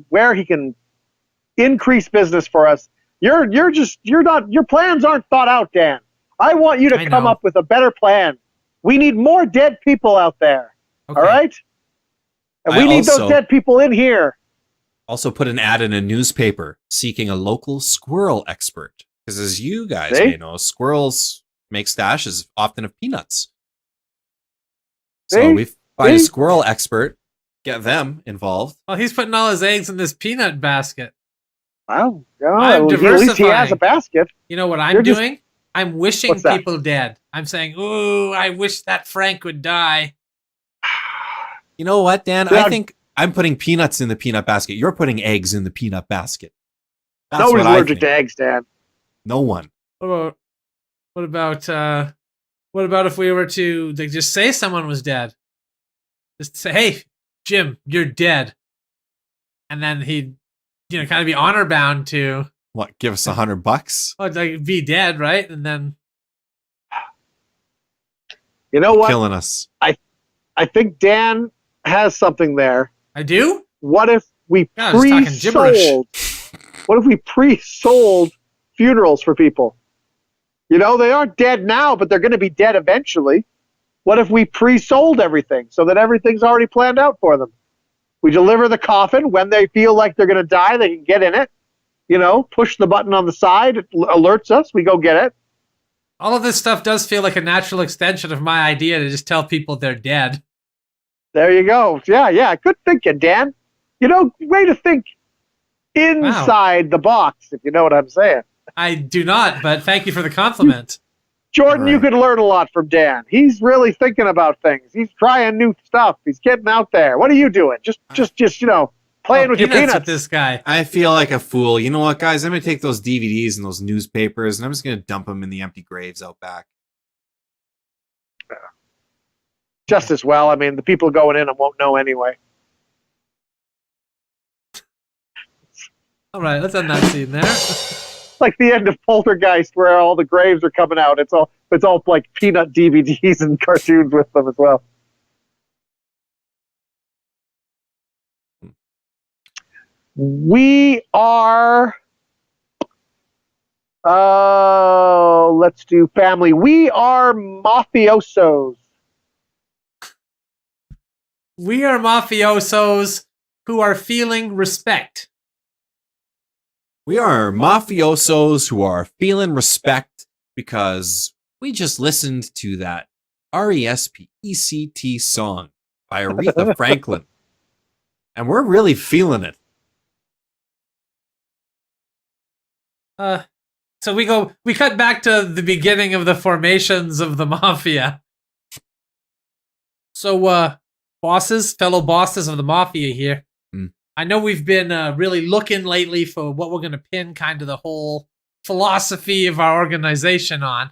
Speaker 5: where he can increase business for us. Your plans aren't thought out, Dan. I want you to come up with a better plan. We need more dead people out there. Okay. All right? And we need those dead people in here.
Speaker 4: Also put an ad in a newspaper seeking a local squirrel expert. Because as you guys may know, squirrels make stashes often of peanuts. So we find a squirrel expert, get them involved.
Speaker 3: Well, he's putting all his eggs in this peanut basket.
Speaker 5: Wow.
Speaker 3: I'm diversifying.
Speaker 5: At least he has a basket.
Speaker 3: You know what I'm doing? I'm wishing people dead. I'm saying, ooh, I wish that Frank would die.
Speaker 4: You know what, Dan? I think I'm putting peanuts in the peanut basket. You're putting eggs in the peanut basket. That's
Speaker 5: Nobody's allergic to eggs, Dan.
Speaker 4: No one.
Speaker 3: What about if we were to just say someone was dead? Just say, hey, Jim, you're dead. And then he'd kind of be honor bound to
Speaker 4: what? Give us $100?
Speaker 3: Oh, like be dead, right? And then
Speaker 5: you know what?
Speaker 4: Killing us.
Speaker 5: I think Dan has something there.
Speaker 3: I do.
Speaker 5: What if we pre-sold? What if we pre-sold funerals for people? You know, they aren't dead now, but they're going to be dead eventually. What if we pre-sold everything so that everything's already planned out for them? We deliver the coffin. When they feel like they're going to die, they can get in it. You know, push the button on the side. It alerts us. We go get it.
Speaker 3: All of this stuff does feel like a natural extension of my idea to just tell people they're dead.
Speaker 5: There you go. Yeah. Good thinking, Dan. You know, way to think inside the box, if you know what I'm saying.
Speaker 3: I do not, but thank you for the compliment.
Speaker 5: Jordan, you could learn a lot from Dan. He's really thinking about things. He's trying new stuff. He's getting out there. What are you doing? Just playing with your peanuts.
Speaker 3: With this guy.
Speaker 4: I feel like a fool. You know what, guys? I'm going to take those DVDs and those newspapers, and I'm just going to dump them in the empty graves out back.
Speaker 5: Just as well. I mean, the people going in won't know anyway.
Speaker 3: All right, let's end that scene there.
Speaker 5: Like the end of Poltergeist, where all the graves are coming out. It's all like peanut DVDs and cartoons with them as well. We are. Let's do family. We are mafiosos.
Speaker 3: We are mafiosos who are feeling respect.
Speaker 4: We are mafiosos who are feeling respect because we just listened to that RESPECT song by Aretha Franklin. And we're really feeling it.
Speaker 3: So we cut back to the beginning of the formations of the mafia. So, fellow bosses of the mafia here. I know we've been really looking lately for what we're going to pin kind of the whole philosophy of our organization on.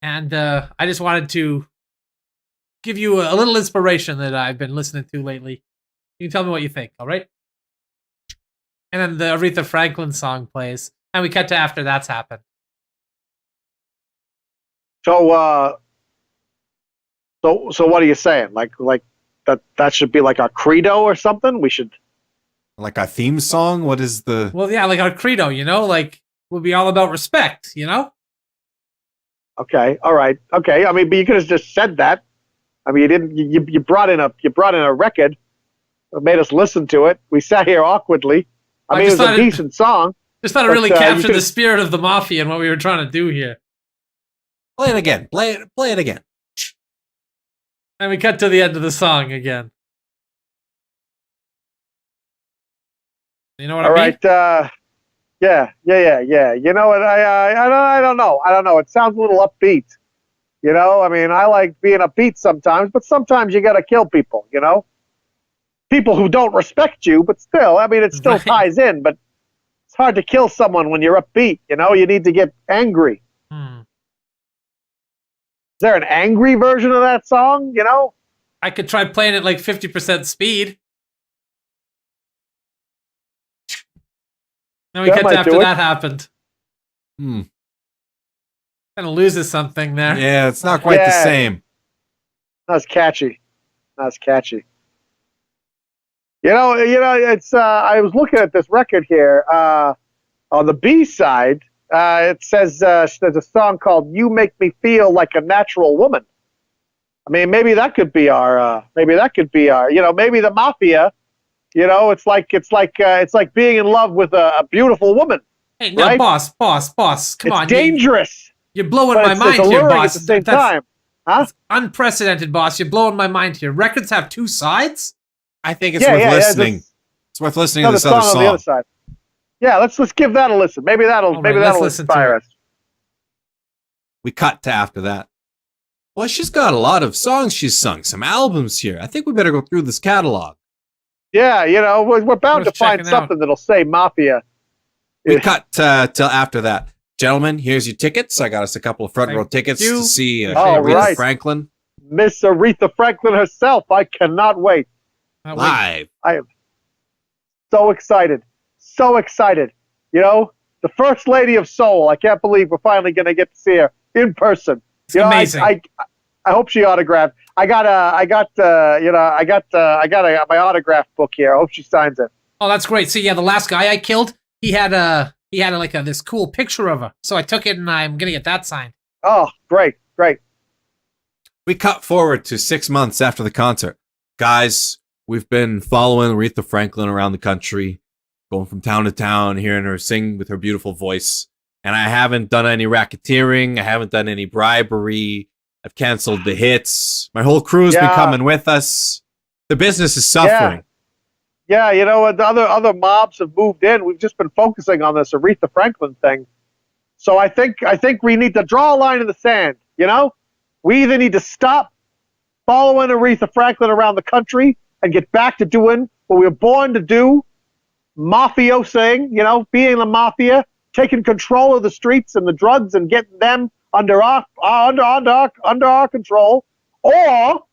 Speaker 3: And I just wanted to give you a little inspiration that I've been listening to lately. You can tell me what you think, all right? And then the Aretha Franklin song plays. And we cut to after that's happened.
Speaker 5: So, so what are you saying? Like that should be like our credo or something? We should.
Speaker 4: Like our theme song? What is the...
Speaker 3: Well, yeah, like our credo, like we'll be all about respect,
Speaker 5: Okay, all right, okay. I mean, but you could have just said that. I mean, you didn't. You brought in a record, made us listen to it. We sat here awkwardly. I mean, it was a decent song.
Speaker 3: Just thought it really captured the spirit of the Mafia and what we were trying to do here.
Speaker 4: Play it again. Play it again.
Speaker 3: And we cut to the end of the song again. You know what I mean?
Speaker 5: All right. Yeah. You know what? I don't know. It sounds a little upbeat. I mean, I like being upbeat sometimes, but sometimes you got to kill people. People who don't respect you, but still, I mean, it still ties in. But it's hard to kill someone when you're upbeat. You need to get angry. Is there an angry version of that song?
Speaker 3: I could try playing it like 50% speed. Then we cut to after that happened. Kind of loses something there.
Speaker 4: Yeah, it's not quite the same.
Speaker 5: That's catchy. It's. I was looking at this record here. On the B side, it says there's a song called "You Make Me Feel Like a Natural Woman." I mean, maybe that could be our. Maybe the Mafia. It's like being in love with a beautiful woman.
Speaker 3: Hey, no,
Speaker 5: right?
Speaker 3: boss, come on.
Speaker 5: It's dangerous.
Speaker 3: You're blowing my mind here, boss.
Speaker 5: At the same time. Huh?
Speaker 3: That's unprecedented, boss. You're blowing my mind here. Records have two sides?
Speaker 4: I think it's worth listening. It's worth listening to this other song.
Speaker 5: On the other side. Yeah, let's give that a listen. Maybe that'll inspire us.
Speaker 4: We cut to after that. Well, she's got a lot of songs she's sung, some albums here. I think we better go through this catalog.
Speaker 5: Yeah, we're bound to find something that'll say Mafia.
Speaker 4: We cut till after that. Gentlemen, here's your tickets. I got us a couple of front row tickets to see Aretha Franklin.
Speaker 5: Miss Aretha Franklin herself. I cannot wait.
Speaker 4: Live.
Speaker 5: I am so excited. So excited. The First Lady of Soul. I can't believe we're finally going to get to see her in person.
Speaker 3: It's amazing.
Speaker 5: I hope she autographed. I got my autograph book here. I hope she signs it.
Speaker 3: Oh, that's great. So yeah, the last guy I killed, he had this cool picture of her. So I took it and I'm gonna get that signed.
Speaker 5: Oh, great.
Speaker 4: We cut forward to 6 months after the concert. Guys, we've been following Aretha Franklin around the country, going from town to town, hearing her sing with her beautiful voice. And I haven't done any racketeering. I haven't done any bribery. I've canceled the hits. My whole crew's been coming with us. The business is suffering.
Speaker 5: Yeah, the other mobs have moved in. We've just been focusing on this Aretha Franklin thing. So I think we need to draw a line in the sand. We either need to stop following Aretha Franklin around the country and get back to doing what we were born to do, mafiosoing, being the mafia, taking control of the streets and the drugs and getting them under our control, or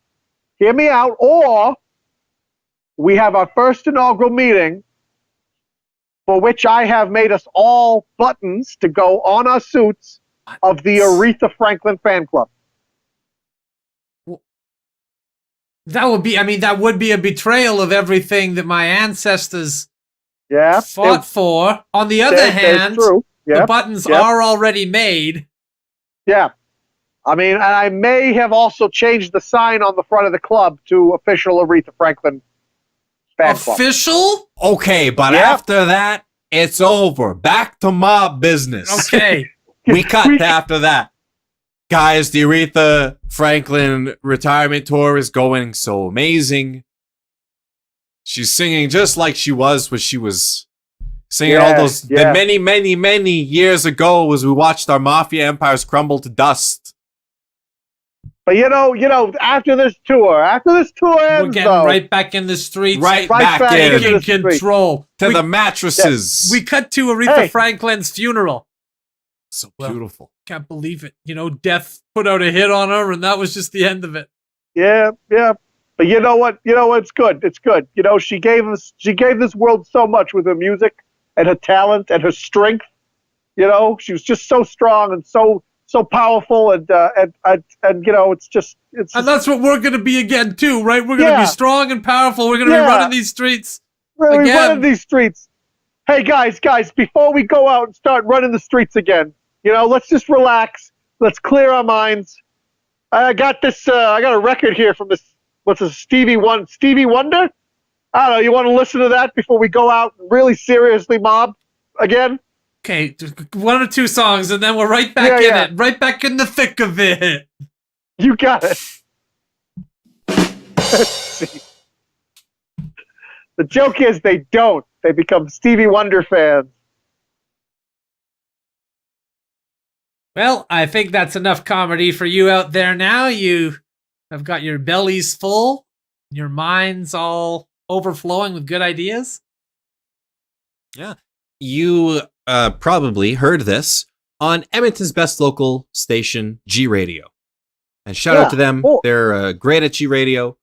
Speaker 5: hear me out, or we have our first inaugural meeting for which I have made us all buttons to go on our suits of the Aretha Franklin fan club.
Speaker 3: That would be a betrayal of everything that my ancestors fought for. On the other hand, the buttons are already made.
Speaker 5: Yeah. I mean, and I may have also changed the sign on the front of the club to official Aretha Franklin fan club.
Speaker 3: Official?
Speaker 4: Okay, but after that, it's over. Back to mob business.
Speaker 3: Okay.
Speaker 4: We cut after that. Guys, the Aretha Franklin retirement tour is going so amazing. She's singing just like she was when she was singing all those the many years ago as we watched our mafia empires crumble to dust.
Speaker 5: But after this tour ends,
Speaker 3: we're getting right back in the streets,
Speaker 4: right back in
Speaker 3: control
Speaker 4: to the mattresses.
Speaker 3: We cut to Aretha Franklin's funeral.
Speaker 4: So beautiful.
Speaker 3: Can't believe it. Death put out a hit on her, and that was just the end of it.
Speaker 5: Yeah. But you know what? It's good. It's good. She gave this world so much with her music and her talent and her strength. She was just so strong and so so powerful, and you know, it's just
Speaker 3: And that's what we're gonna be again too, right? We're gonna be strong and powerful. We're gonna be running these streets.
Speaker 5: We're running these streets. Hey guys, before we go out and start running the streets again, you know, let's just relax. Let's clear our minds. I got this. I got a record here from this. What's this? Stevie Wonder. I don't know. You want to listen to that before we go out and really seriously mob again?
Speaker 3: Okay, just 1 or 2 songs, and then we're right back in it. Right back in the thick of it.
Speaker 5: You got it. Let's see. The joke is they don't. They become Stevie Wonder fans.
Speaker 3: Well, I think that's enough comedy for you out there now. You have got your bellies full, your minds all overflowing with good ideas.
Speaker 4: Yeah. You probably heard this on Edmonton's best local station, G Radio. And shout out to them.
Speaker 5: Cool.
Speaker 4: They're great at G Radio.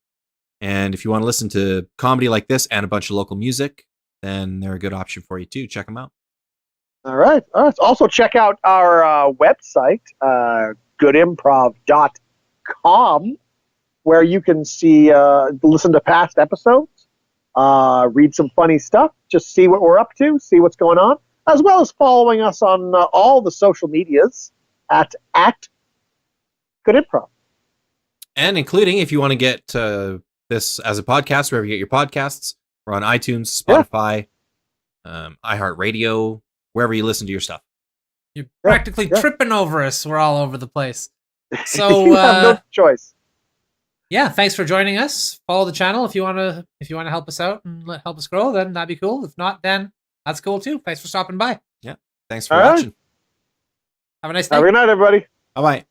Speaker 4: And if you want to listen to comedy like this and a bunch of local music, then they're a good option for you too. Check them out.
Speaker 5: All right. Also, check out our website, goodimprov.com, where you can see, listen to past episodes, read some funny stuff, just see what we're up to, see what's going on, as well as following us on all the social medias at Good Improv.
Speaker 4: And including if you want to get this as a podcast, wherever you get your podcasts, we're on iTunes, Spotify, iHeartRadio, wherever you listen to your stuff.
Speaker 3: You're practically tripping over us. We're all over the place. So
Speaker 5: you have no choice.
Speaker 3: Yeah, thanks for joining us. Follow the channel if you want to help us out and help us grow. Then that'd be cool. If not, then that's cool too. Thanks for stopping by.
Speaker 4: Yeah, thanks for watching.
Speaker 3: Have a nice day.
Speaker 5: Have a good night, everybody.
Speaker 4: Bye bye.